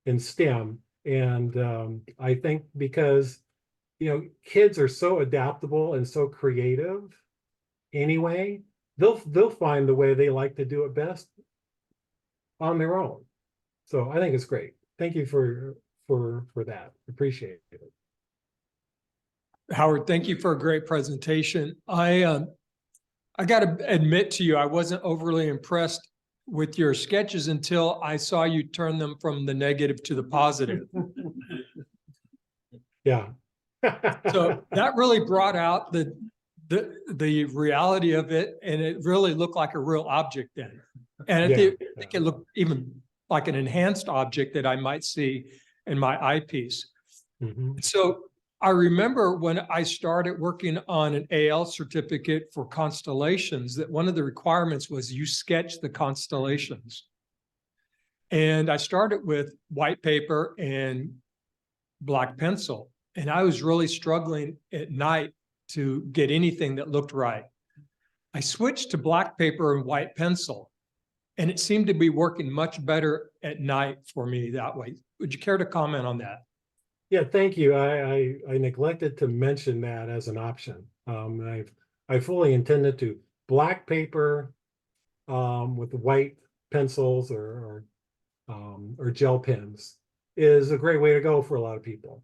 in STEM. And I think because, you know, kids are so adaptable and so creative anyway, they'll find the way they like to do it best on their own. So I think it's great. Thank you for that. Appreciate it. Howard, thank you for a great presentation. I got to admit to you, I wasn't overly impressed with your sketches until I saw you turn them from the negative to the positive. Yeah. So that really brought out the reality of it, and it really looked like a real object then. And I think it looked even like an enhanced object that I might see in my eyepiece. Mhm. So I remember when I started working on an AL certificate for constellations, that one of the requirements was you sketch the constellations. And I started with white paper and black pencil. And I was really struggling at night to get anything that looked right. I switched to black paper and white pencil, and it seemed to be working much better at night for me that way. Would you care to comment on that? Yeah, thank you. I neglected to mention that as an option. I fully intended to black paper with white pencils or gel pens is a great way to go for a lot of people.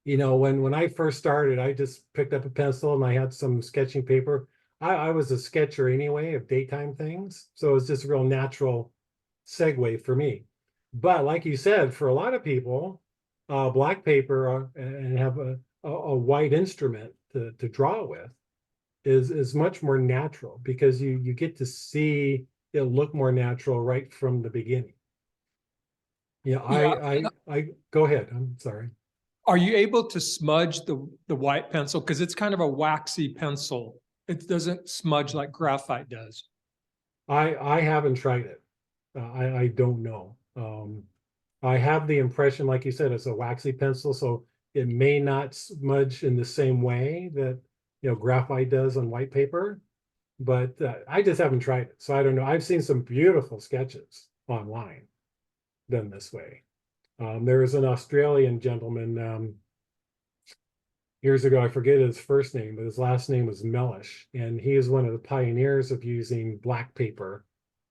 You know, when I first started, I just picked up a pencil and I had some sketching paper. I was a sketcher anyway of daytime things, so it's just a real natural segue for me. But like you said, for a lot of people, black paper and have a white instrument to draw with is much more natural, because you get to see it look more natural right from the beginning. Yeah, I go ahead. I'm sorry. Are you able to smudge the white pencil? Because it's kind of a waxy pencil. It doesn't smudge like graphite does. I haven't tried it. I don't know. I have the impression, like you said, it's a waxy pencil, so it may not smudge in the same way that, you know, graphite does on white paper. But I just haven't tried it, so I don't know. I've seen some beautiful sketches online done this way. There was an Australian gentleman years ago, I forget his first name, but his last name was Mellish, and he is one of the pioneers of using black paper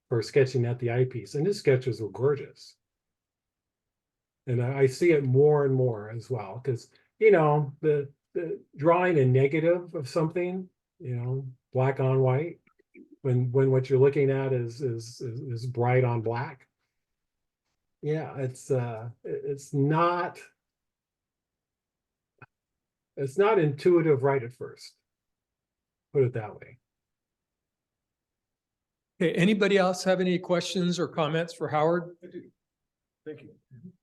for sketching at the eyepiece, and his sketches were gorgeous. And I see it more and more as well, because, you know, the drawing a negative of something, you know, black on white, when what you're looking at is bright on black. Yeah, it's not intuitive right at first. Put it that way. Okay, anybody else have any questions or comments for Howard? I do. Thank you.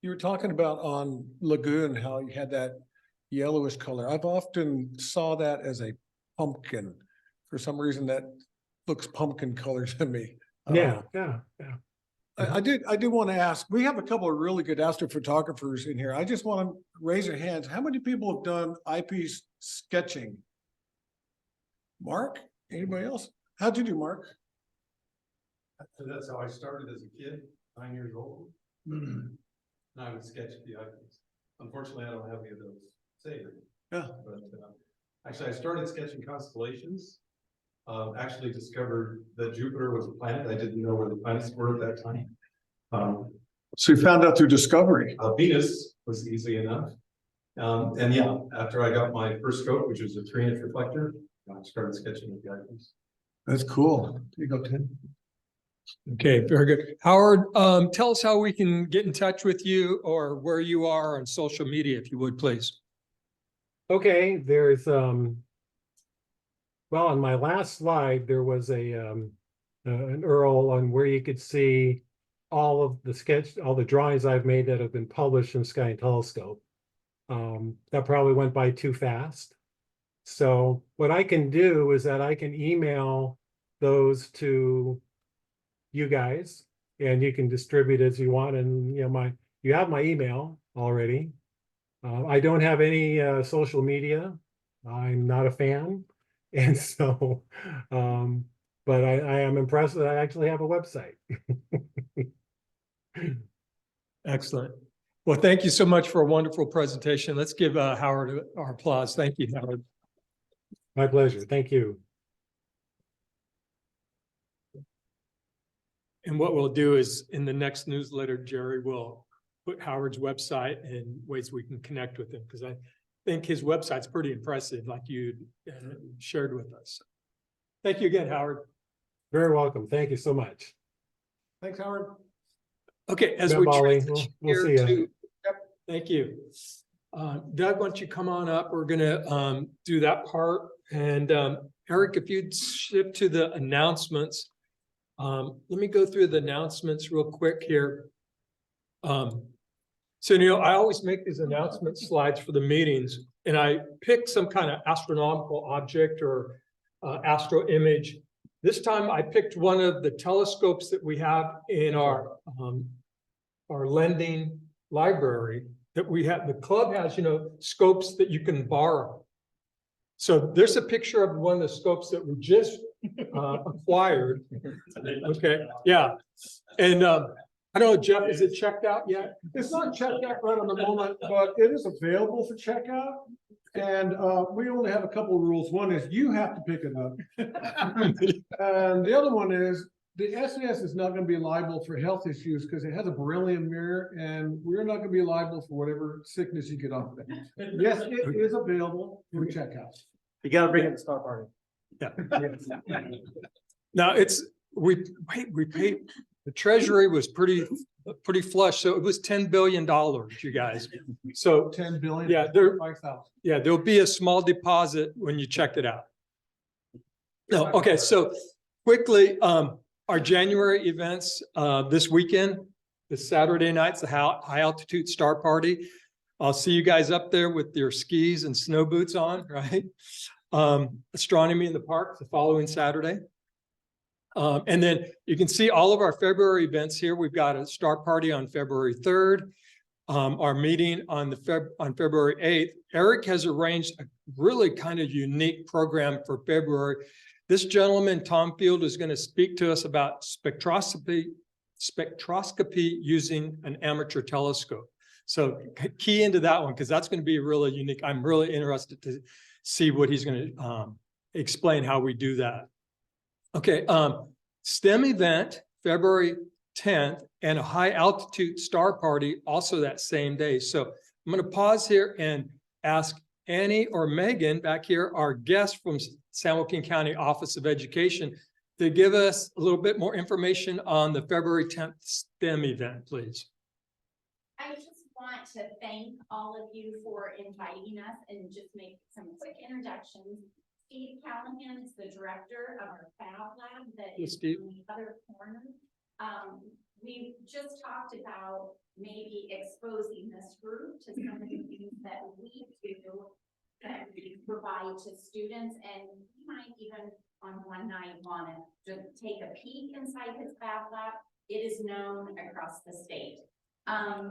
You were talking about on Lagoon, how you had that yellowish color. I've often saw that as a pumpkin. For some reason, that looks pumpkin color to me. Yeah. I did want to ask, we have a couple of really good astrophotographers in here. I just want to raise your hands. How many people have done eyepiece sketching? Mark? Anybody else? How'd you do, Mark? So that's how I started as a kid, 9 years old. And I would sketch the eyepiece. Unfortunately, I don't have any of those saved. Yeah. But actually, I started sketching constellations. Actually discovered that Jupiter was a planet. I didn't know where the planets were at that time. So you found out through discovery. Venus was easy enough. And yeah, after I got my first scope, which was a 3-inch reflector, I started sketching with the eyepiece. That's cool. Here you go, Tim. Okay, very good. Howard, tell us how we can get in touch with you or where you are on social media, if you would, please. Okay, there's Well, on my last slide, there was an URL on where you could see all of the drawings I've made that have been published in Sky and Telescope. That probably went by too fast. So what I can do is that I can email those to you guys, and you can distribute as you want. And you have my email already. I don't have any social media. I'm not a fan. And so, but I am impressed that I actually have a website. Excellent. Well, thank you so much for a wonderful presentation. Let's give Howard our applause. Thank you, Howard. My pleasure. Thank you. And what we'll do is in the next newsletter, Jerry will put Howard's website and ways we can connect with him, because I think his website's pretty impressive, like you shared with us. Thank you again, Howard. Very welcome. Thank you so much. Thanks, Howard. Okay, as Yeah, we Molly, transition we'll here see ya. to, thank you. Doug, why don't you come on up? We're gonna do that part. And Eric, if you'd shift to the announcements. Let me go through the announcements real quick here. So, I always make these announcement slides for the meetings, and I pick some kind of astronomical object or astro image. This time I picked one of the telescopes that we have in our lending library that we have. The club has, scopes that you can borrow. So there's a picture of one of the scopes that we just acquired. Okay, yeah. And I don't know, Jeff, is it checked out yet? It's not checked out right on the moment, but it is available for checkout. And we only have a couple of rules. One is you have to pick it up. And the other one is the SAS is not going to be liable for health issues because it has a beryllium mirror, and we're not going to be liable for whatever sickness you get off of it. Yes, it is available for checkout. You gotta bring it to Star Party. Yeah. Now we paid, the treasury was pretty flush. So it was $10 billion, you guys. So 10 billion. yeah, 5,000. yeah, there'll be a small deposit when you check it out. No, okay, so quickly, our January events this weekend, this Saturday night's the high altitude star party. I'll see you guys up there with your skis and snow boots on, right? Astronomy in the park the following Saturday. And then you can see all of our February events here. We've got a star party on February 3rd. Our meeting on February 8th. Eric has arranged a really kind of unique program for February. This gentleman, Tom Field, is going to speak to us about spectroscopy using an amateur telescope. So key into that one, because that's going to be really unique. I'm really interested to see what he's going to explain how we do that. Okay, STEM event, February 10th, and a high altitude star party also that same day. So I'm going to pause here and ask Annie or Megan back here, our guest from San Joaquin County Office of Education, to give us a little bit more information on the February 10th STEM event, please. I just want to thank all of you for inviting us and just make some quick introductions. Steve Callahan is the director of our Fab Lab that is in the other corner. We've just talked about maybe exposing this group to some of the things that we do that we provide to students, and we might even on one night want to just take a peek inside his Fab Lab. It is known across the state. I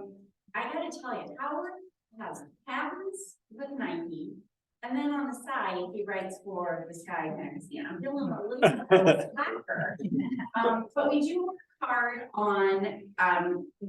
gotta tell you, Howard has patents with Nike, and then on the side, he writes for the Sky magazine. I'm feeling a little slacker. But we do work hard on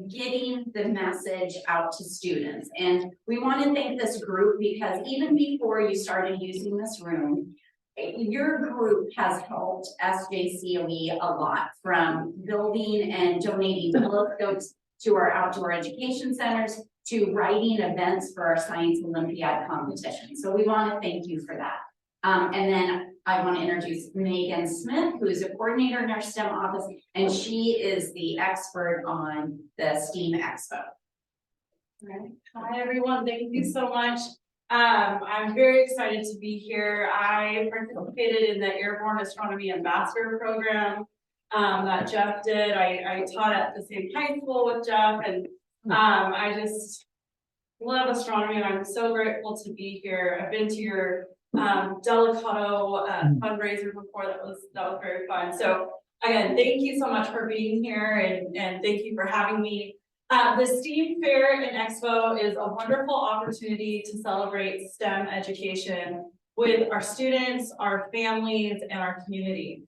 getting the message out to students. And we want to thank this group because even before you started using this room, your group has helped SJCOE a lot, from building and donating telescopes to our outdoor education centers, to writing events for our Science Olympiad competition. So we want to thank you for that. And then I want to introduce Megan Smith, who is a coordinator in our STEM office, and she is the expert on the STEAM Expo. Right. Hi, everyone. Thank you so much. I'm very excited to be here. I participated in the Airborne Astronomy Ambassador Program that Jeff did. I taught at the same high school with Jeff, and I just love astronomy, and I'm so grateful to be here. I've been to your Delicato fundraiser before. That was very fun. So again, thank you so much for being here, and thank you for having me. The STEAM Fair and Expo is a wonderful opportunity to celebrate STEM education with our students, our families, and our community.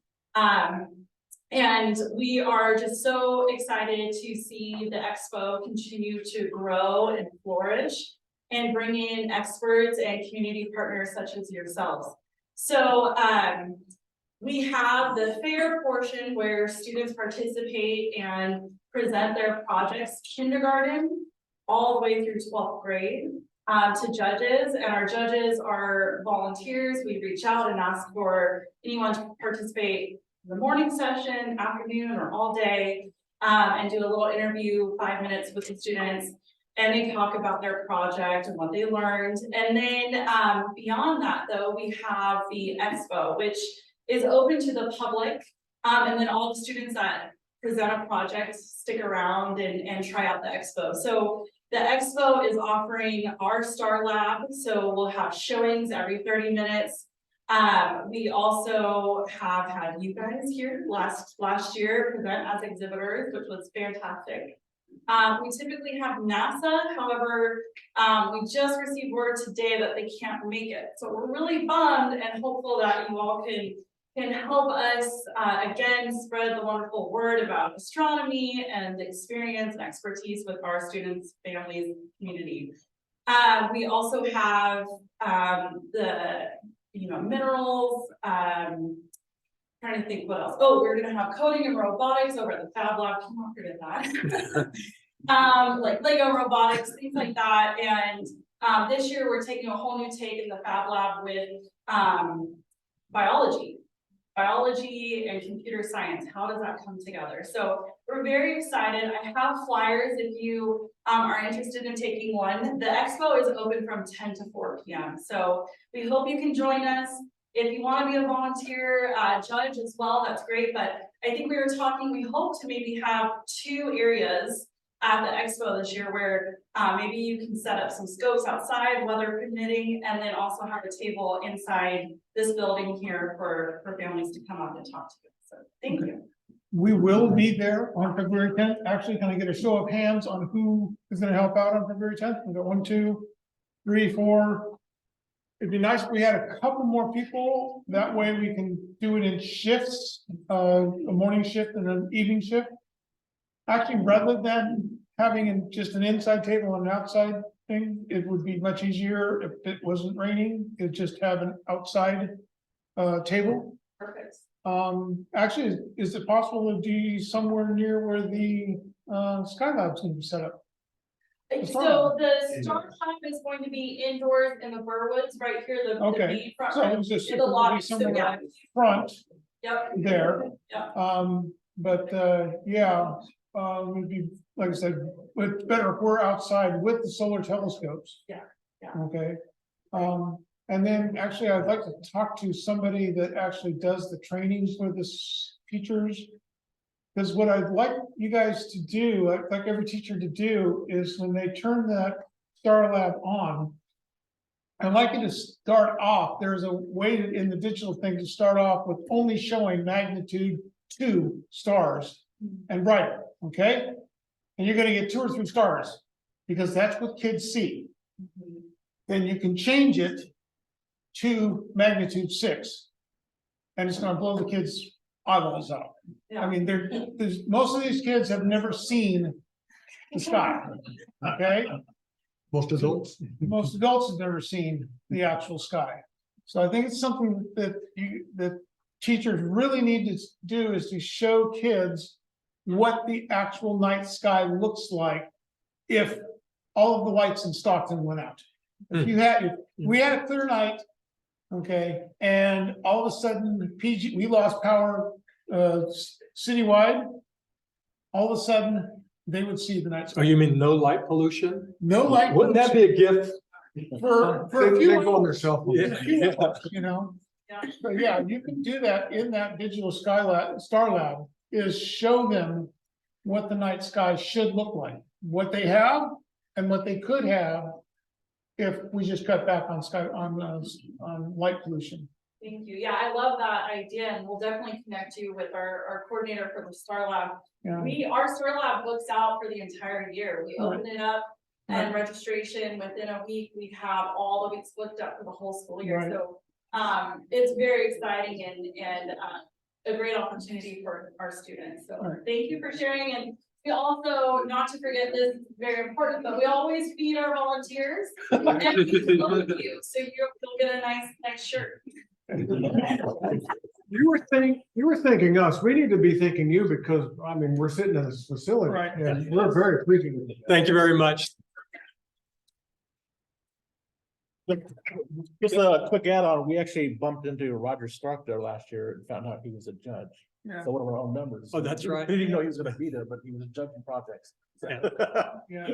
And we are just so excited to see the Expo continue to grow and flourish and bring in experts and community partners such as yourselves. So we have the fair portion where students participate and present their projects, kindergarten all the way through 12th grade to judges, and our judges are volunteers. We reach out and ask for anyone to participate in the morning session, afternoon, or all day, and do a little interview, 5 minutes with the students, and they talk about their project and what they learned. And then beyond that, though, we have the Expo, which is open to the public, and then all the students that present a project stick around and try out the Expo. So the Expo is offering our Star Lab, so we'll have showings every 30 minutes. We also have had you guys here last year present as exhibitors, which was fantastic. We typically have NASA, however, we just received word today that they can't make it. So we're really bummed and hopeful that you all can help us, again, spread the wonderful word about astronomy and the experience and expertise with our students, families, community. We also have the minerals, trying to think what else. Oh, we're gonna have coding and robotics over at the Fab Lab. Can not forget that. Like Lego robotics, things like that. And this year we're taking a whole new take in the Fab Lab with biology and computer science. How does that come together? So we're very excited. I have flyers if you are interested in taking one. The Expo is open from 10 to 4 p.m. So we hope you can join us. If you want to be a volunteer judge as well, that's great. But I think we were talking, we hope to maybe have 2 areas at the Expo this year where maybe you can set up some scopes outside, weather permitting, and then also have a table inside this building here for families to come up and talk to you. So thank you. We will be there on February 10th. Actually, can I get a show of hands on who is going to help out on February 10th? We got 1, 2, 3, 4. It'd be nice if we had a couple more people. That way we can do it in shifts, a morning shift and an evening shift. Actually, rather than having just an inside table and an outside thing, it would be much easier if it wasn't raining. It'd just have an outside table. Perfect. Actually, is it possible to do somewhere near where the Skylab's gonna be set up? So the Star Time is going to be indoors in the Burwoods right here, the main front So it room, was just in the lobby. So somewhere yeah. up front Yep. there. Yeah. But yeah, would be, like I said, it's better if we're outside with the solar telescopes. Yeah, yeah. Okay. And then actually, I'd like to talk to somebody that actually does the trainings for the teachers. Because what I'd like you guys to do, I'd like every teacher to do, is when they turn that Star Lab on, I'd like you to start off, there's a way in the digital thing to start off with only showing magnitude 2 stars and brighter, okay? And you're gonna get 2 or 3 stars, because that's what kids see. Then you can change it to magnitude 6. And it's gonna blow the kids' eyeballs out. Yeah. I mean, there's most of these kids have never seen the sky, okay? Most adults. Most adults have never seen the actual sky. So I think it's something that teachers really need to do, is to show kids what the actual night sky looks like if all of the lights in Stockton went out. If you had, we had a clear night, okay, and all of a sudden we lost power citywide. All of a sudden they would see the night sky. Oh, you mean no light pollution? No light. Wouldn't that be a gift For a They few go on their hours, cell phone. you know? Yeah. So yeah, you can do that in that digital Star Lab, is show them what the night sky should look like, what they have and what they could have if we just cut back on light pollution. Thank you. Yeah, I love that idea, and we'll definitely connect you with our coordinator for the Star Lab. Yeah. Our Star Lab books out for the entire year. We Right. open it up and registration within a week, we have all the weeks booked up for the whole school year. Right. So it's very exciting and a great opportunity for our students. So Right. thank you for sharing. And we also, not to forget this, is very important, but we always feed our volunteers. And we love you, so you'll get a nice shirt. You were thinking us, we need to be thinking you because, I mean, we're sitting in this facility. Right. And we're very appreciative. Thank you very much. Just a quick add-on, we actually bumped into Roger Stark there last year and found out he was a judge. Yeah. So one of our own members. Oh, that's right. We didn't even know he was gonna be there, but he was judging projects. Yeah. Yeah.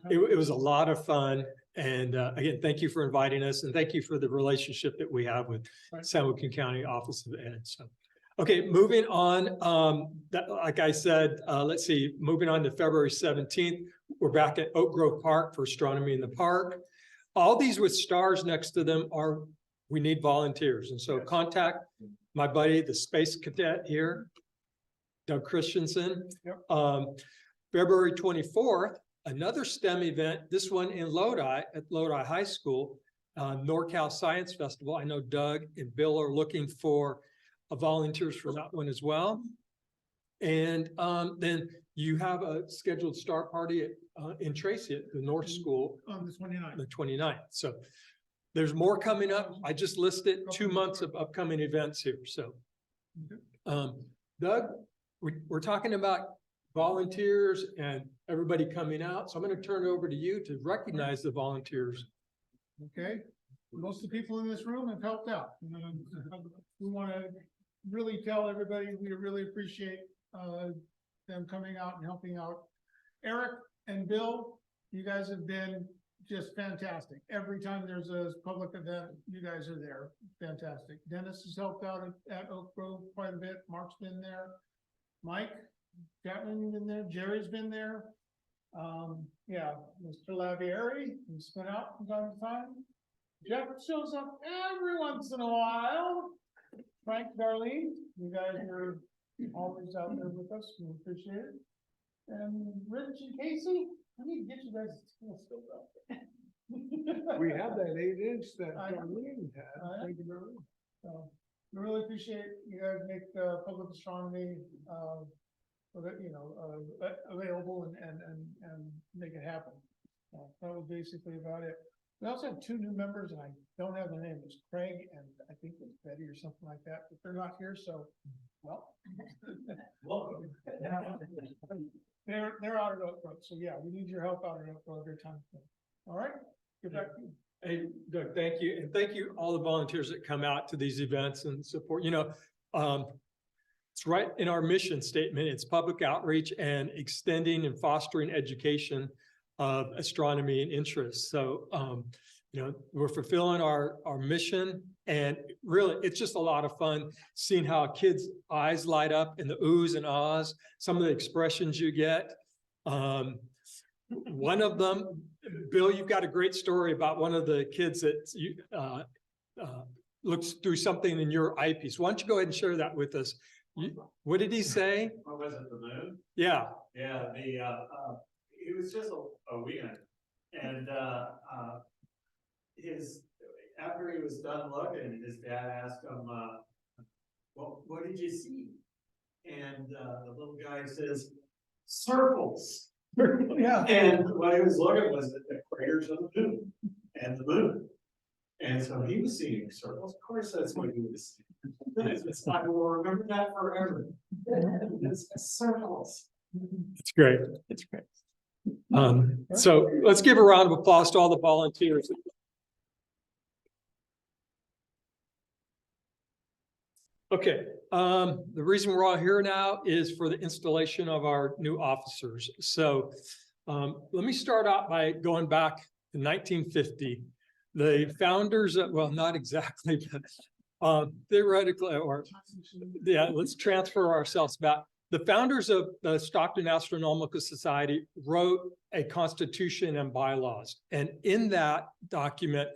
It was a lot of fun. And again, thank you for inviting us and thank you for the relationship that we have with San Joaquin County Office of Ed. So, okay, moving on. Like I said, let's see, moving on to February 17th, we're back at Oak Grove Park for Astronomy in the Park. All these with stars next to them we need volunteers. And so contact my buddy, the space cadet here, Doug Christensen. Yep. February 24th, another STEM event, this one in Lodi at Lodi High School, NorCal Science Festival. I know Doug and Bill are looking for volunteers for that one as well. And then you have a scheduled star party in Tracy at the North School On the 29th. the 29th. So there's more coming up. I just listed 2 months of upcoming events here. So Doug, we're talking about volunteers and everybody coming out. So I'm going to turn it over to you to recognize the volunteers. Okay, most of the people in this room have helped out. We want to really tell everybody, we really appreciate them coming out and helping out. Eric and Bill, you guys have been just fantastic. Every time there's a public event, you guys are there. Fantastic. Dennis has helped out at Oak Grove quite a bit. Mark's been there. Mike Chapman been there. Jerry's been there. Yeah, Mr. Lavieri, he's been out from time to time. Jeff shows up every once in a while. Frank, Darlene, you guys are always out there with us. We appreciate it. And Rich and Casey, I need to get you guys a telescope out there. We have that 8-inch that I know. Darlene had. Thank you very much. So, we really appreciate you guys make public astronomy available and make it happen. That was basically about it. We also have 2 new members, and I don't have the name. It's Craig and I think it's Betty or something like that, but they're not here, so well. Welcome. They're out at Oak Grove, so yeah, we need your help out at Oak Grove every time. All right, get back to you. Hey, Doug, thank you. And thank you all the volunteers that come out to these events and support, it's right in our mission statement. It's public outreach and extending and fostering education of astronomy and interest. So, we're fulfilling our mission, and really it's just a lot of fun seeing how kids' eyes light up and the oohs and ahs, some of the expressions you get. One of them, Bill, you've got a great story about one of the kids that looks through something in your eyepiece. Why don't you go ahead and share that with us? What did he say? What was it, the moon? Yeah. Yeah, it was just a weekend. And after he was done looking, his dad asked him, what did you see? And the little guy says, circles. Yeah. And what he was looking was at the craters of the moon and the moon. And so he was seeing circles. Of course, that's what he was seeing. I will remember that forever. It's circles. It's great. It's great. So let's give a round of applause to all the volunteers. Okay, the reason we're all here now is for the installation of our new officers. So let me start out by going back to 1950. The founders, well, not exactly, but theoretically, or yeah, let's transfer ourselves back. The founders of the Stockton Astronomical Society wrote a constitution and bylaws. And in that document,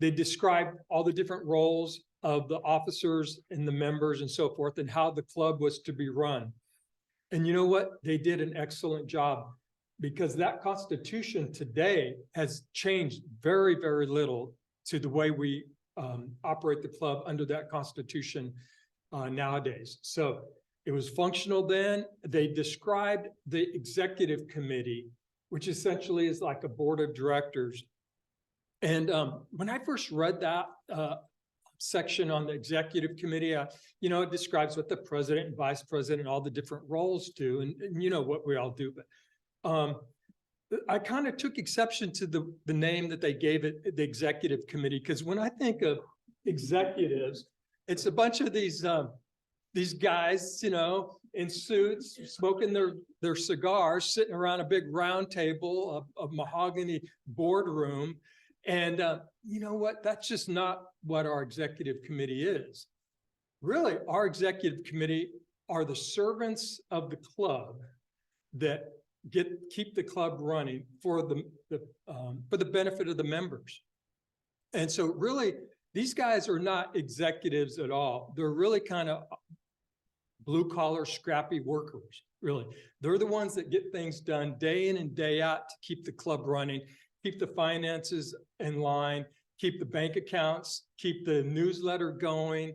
they described all the different roles of the officers and the members and so forth, and how the club was to be run. And you know what? They did an excellent job, because that constitution today has changed very, very little to the way we operate the club under that constitution nowadays. So it was functional then. They described the executive committee, which essentially is like a board of directors. And when I first read that section on the executive committee, you know, it describes what the president and vice president, all the different roles do, and you know what we all do. But I kind of took exception to the name that they gave it, the executive committee, because when I think of executives, it's a bunch of these guys, you know, in suits, smoking their cigars, sitting around a big round table of mahogany boardroom. And you know what? That's just not what our executive committee is. Really, our executive committee are the servants of the club that keep the club running for the benefit of the members. And so really, these guys are not executives at all. They're really kind of blue collar, scrappy workers, really. They're the ones that get things done day in and day out to keep the club running, keep the finances in line, keep the bank accounts, keep the newsletter going,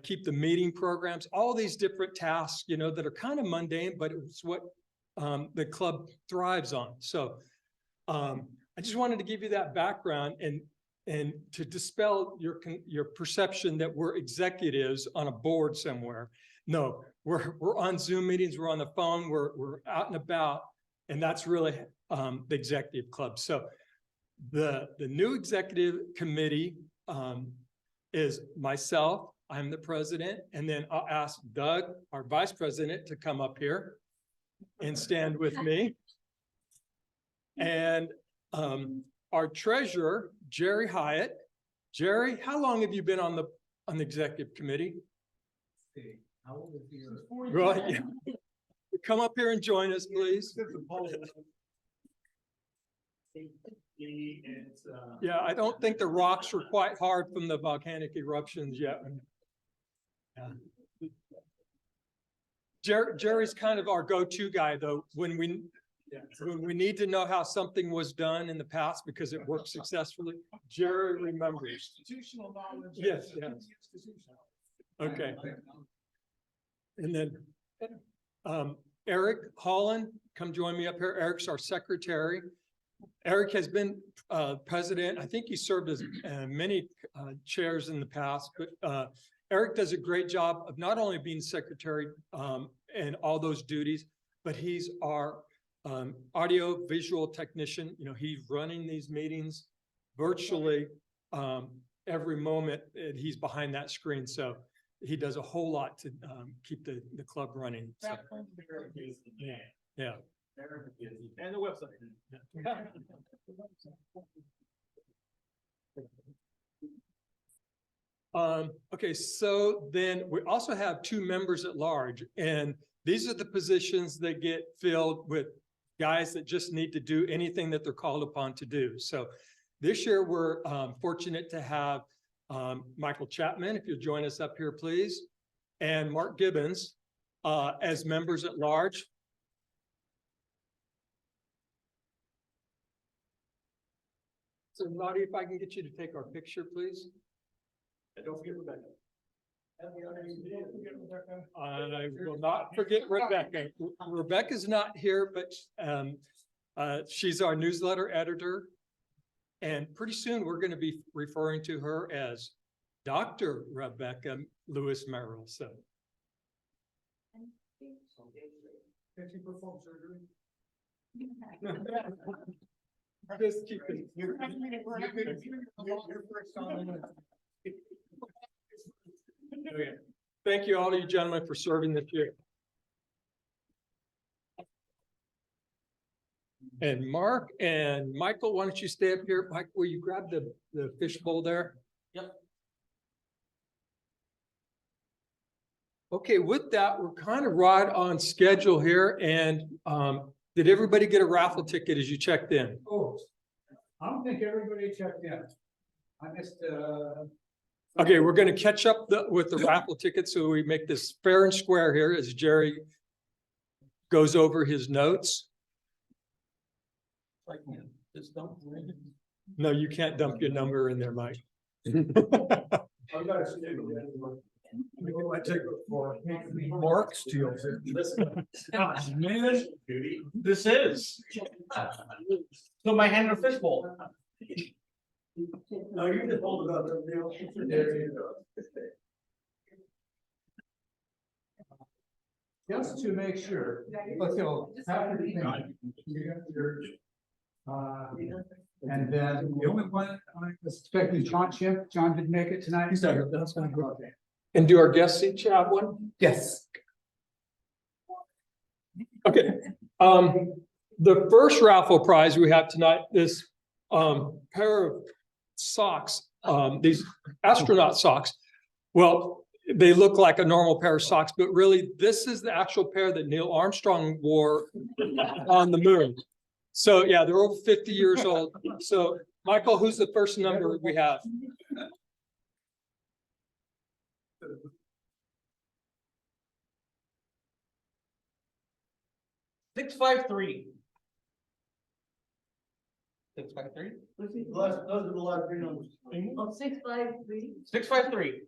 keep the meeting programs, all these different tasks, you know, that are kind of mundane, but it's what the club thrives on. So I just wanted to give you that background and to dispel your perception that we're executives on a board somewhere. No, we're on Zoom meetings, we're on the phone, we're out and about, and that's really the executive club. So the new executive committee is myself, I'm the president, and then I'll ask Doug, our vice president, to come up here and stand with me. And our treasurer, Jerry Hyatt. Jerry, how long have you been on the executive committee? Right. Come up here and join us, please. Yeah, I don't think the rocks were quite hard from the volcanic eruptions yet. Yeah. Jerry's kind of our go-to guy, though, when we need to know how something was done in the past because it worked successfully. Jerry remembers. Institutional knowledge. Yes, yes. Okay. And then Eric Holland, come join me up here. Eric's our secretary. Eric has been president. I think he served as many chairs in the past, but Eric does a great job of not only being secretary and all those duties, but he's our audio visual technician. You know, he's running these meetings virtually every moment, and he's behind that screen. So he does a whole lot to keep the club running. So, yeah. And the website. Okay, so then we also have 2 members at large, and these are the positions that get filled with guys that just need to do anything that they're called upon to do. So this year we're fortunate to have Michael Chapman, if you'll join us up here, please, and Mark Gibbons as members at large. So Nadia, if I can get you to take our picture, please. And don't forget Rebecca. I will not forget Rebecca. Rebecca's not here, but she's our newsletter editor. And pretty soon we're going to be referring to her as Dr. Rebecca Lewis Merrill. So. If you perform surgery. Just keep it. Okay. Thank you, all of you gentlemen, for serving this year. And Mark and Michael, why don't you stay up here? Mike, will you grab the fish bowl there? Yep. Okay, with that, we're kind of right on schedule here, and did everybody get a raffle ticket as you checked in? Oh, I don't think everybody checked in. I missed, Okay, we're gonna catch up with the raffle tickets, so we make this fair and square here as Jerry goes over his notes. Like, man, just don't. No, you can't dump your number in there, Mike. I've got to see it. I take it for Mark steals it. Man, this is. So my hand in a fishbowl. No, you just hold it up. There you go. Just to make sure, let's go. After the thing, you got your, and then the only one I was expecting John Chip. John didn't make it tonight. He's not here. That's gonna go. Okay. And do our guests each have one? Yes. Okay, the first raffle prize we have tonight, this pair of socks, these astronaut socks. Well, they look like a normal pair of socks, but really this is the actual pair that Neil Armstrong wore on the moon. So yeah, they're over 50 years old. So Michael, who's the first number we have? Six, 5, 3. 6, 5, 3. Those are the lottery numbers. Oh, 653. 6, 5, 3.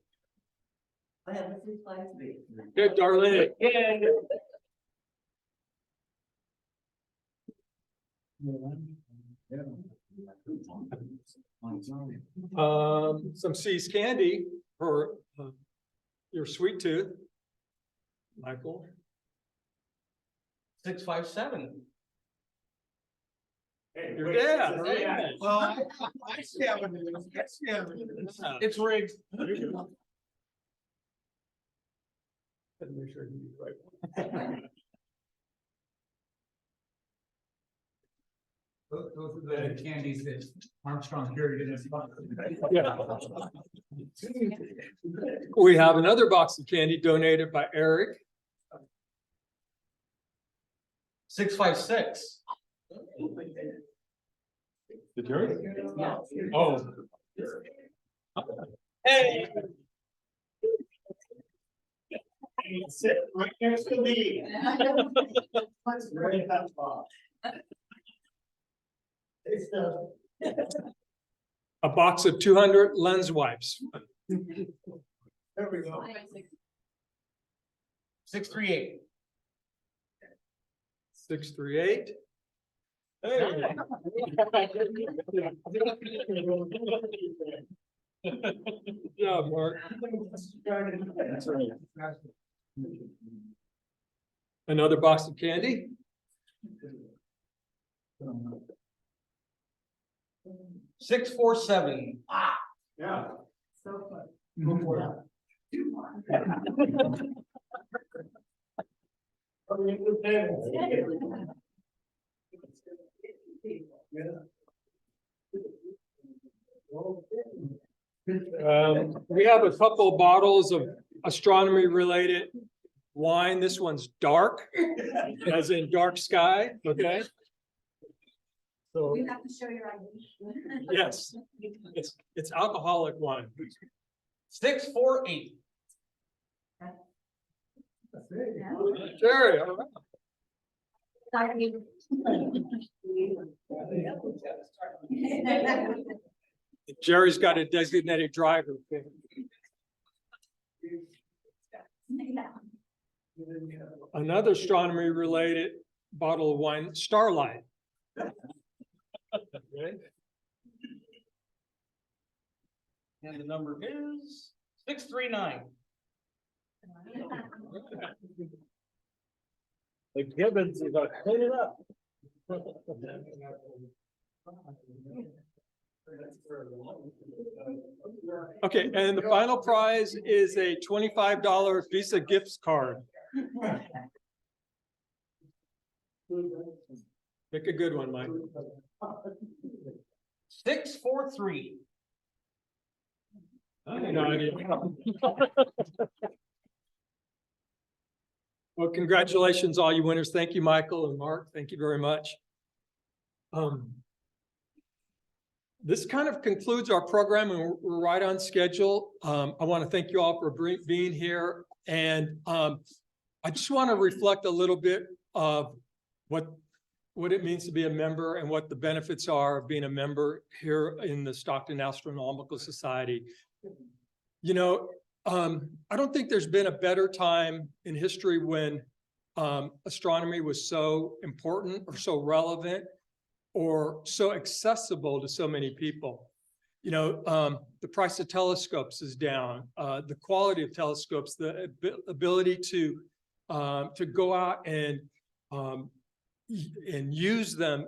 I have a 653. Good, Darlene. Some C's candy for your sweet tooth, Michael. 6, 5, 7. Your dad, right? Yeah. Well, I see how it is. I see how it is. It's rigged. Make sure you do the right one. Those are the candies that Armstrong carried in his pocket. Yeah. We have another box of candy donated by Eric. 6, 5, 6. Did yours? Yeah. Oh. Hey. Sit right next to me. A box of 200 lens wipes. There we go. 6, 3, 8. 638. Hey. Yeah, Mark. Another box of candy. 6, 4, 7. Yeah. So fun. We have a couple bottles of astronomy related wine. This one's dark, as in dark sky, okay? So, You have to show your ID. yes, it's alcoholic wine. 6, 4, 8. Jerry, all right. Jerry's got a designated driver. Another astronomy related bottle of wine, Starlight. Okay. And the number is 6, 3, 9. The Gibbons is gonna clean it up. Okay, and the final prize is a $25 Visa gift card. Pick a good one, Mike. 643. I have no idea. Well, congratulations, all you winners. Thank you, Michael and Mark. Thank you very much. This kind of concludes our program, and we're right on schedule. I want to thank you all for being here. And I just want to reflect a little bit of what it means to be a member and what the benefits are of being a member here in the Stockton Astronomical Society. You know, I don't think there's been a better time in history when astronomy was so important or so relevant or so accessible to so many people. You know, the price of telescopes is down, the quality of telescopes, the ability to go out and use them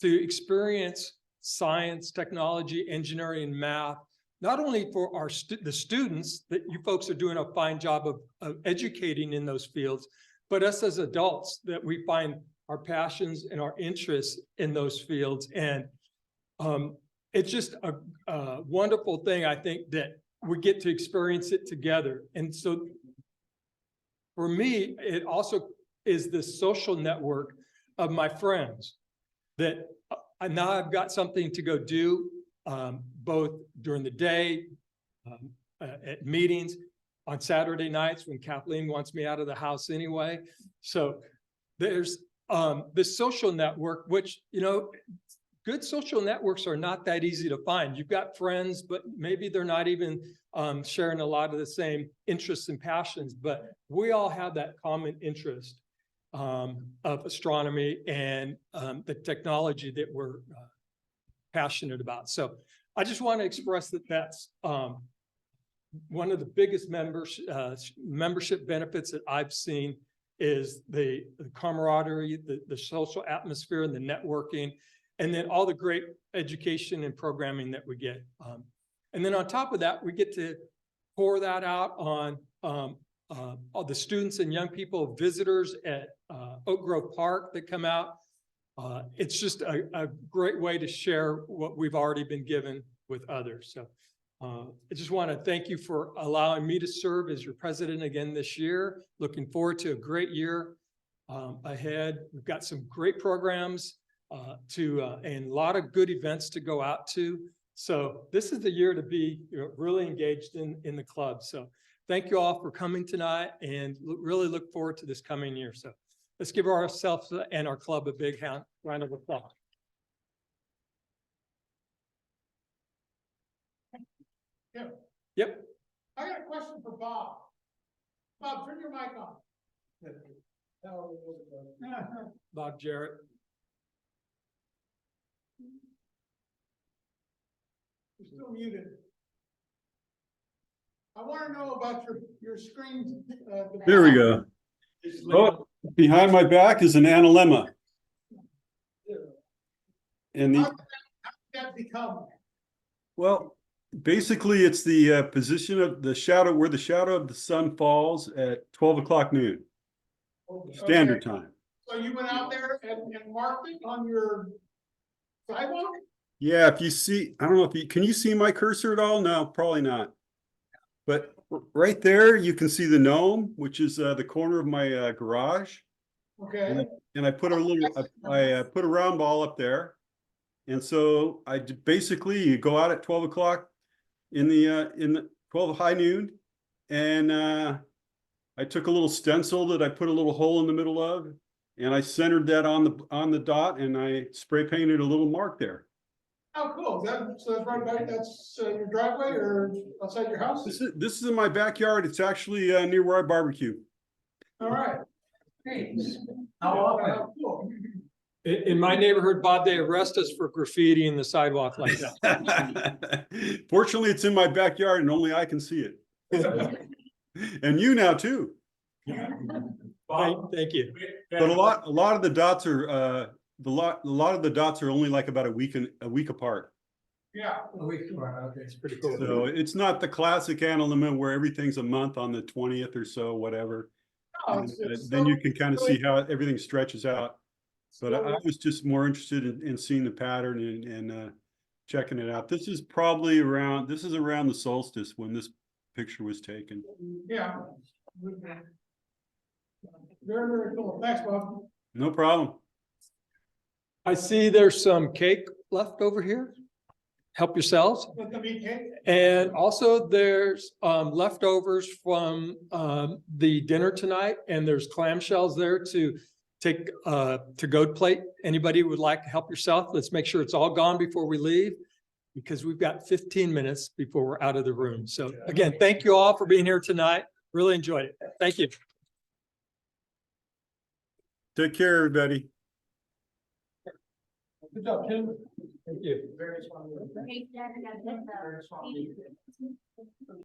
to experience science, technology, engineering, and math, not only for the students that you folks are doing a fine job of educating in those fields, but us as adults that we find our passions and our interests in those fields. And it's just a wonderful thing, I think, that we get to experience it together. And so for me, it also is this social network of my friends that now I've got something to go do, both during the day, at meetings, on Saturday nights when Kathleen wants me out of the house anyway. So there's this social network, which, you know, good social networks are not that easy to find. You've got friends, but maybe they're not even sharing a lot of the same interests and passions, but we all have that common interest of astronomy and the technology that we're passionate about. So I just want to express that that's one of the biggest membership benefits that I've seen is the camaraderie, the social atmosphere, and the networking, and then all the great education and programming that we get. And then on top of that, we get to pour that out on all the students and young people, visitors at Oak Grove Park that come out. It's just a great way to share what we've already been given with others. So I just want to thank you for allowing me to serve as your president again this year. Looking forward to a great year ahead. We've got some great programs and a lot of good events to go out to. So this is the year to be really engaged in the club. So thank you all for coming tonight, and really look forward to this coming year. So let's give ourselves and our club a big round of applause. Yep. I got a question for Bob. Bob, turn your mic on. Bob Jarrett. You're still muted. I want to know about your screen. There we go. Oh, behind my back is an analemma. And How did that become? well, basically it's the position of the shadow, where the shadow of the sun falls at 12 o'clock noon, standard time. So you went out there and marked it on your sidewalk? Yeah, if you see, I don't know if can you see my cursor at all? No, probably not. But right there, you can see the gnome, which is the corner of my garage. Okay. And I put a little, I put a round ball up there. And so basically you go out at 12 o'clock in the 12 high noon. And I took a little stencil that I put a little hole in the middle of, and I centered that on the dot, and I spray painted a little mark there. Oh, cool. So that's right back, that's your driveway or outside your house? This is in my backyard. It's actually near where I barbecue. All right. Thanks. How often? Cool. In my neighborhood, Bob, they arrest us for graffiti in the sidewalk like that. Fortunately, it's in my backyard and only I can see it. And you now too. Thank you. But a lot of the dots are a lot of the dots are only like about a week apart. Yeah. Okay, it's pretty cool. So it's not the classic analemma where everything's a month on the 20th or so, whatever. No, it's Then you can kind of see how everything stretches out. But I was just more interested in seeing the pattern and checking it out. This is probably around the solstice when this picture was taken. Yeah. Very, very cool. Thanks, Bob. No problem. I see there's some cake left over here. Help yourselves. Let them eat cake. And also there's leftovers from the dinner tonight, and there's clamshells there to take to go plate. Anybody who would like to help yourself, let's make sure it's all gone before we leave, because we've got 15 minutes before we're out of the room. So again, thank you all for being here tonight. Really enjoyed it. Thank you. Take care, everybody. Good job, Tim. Thank you. Very smart. Hey, Dad, I gotta get the-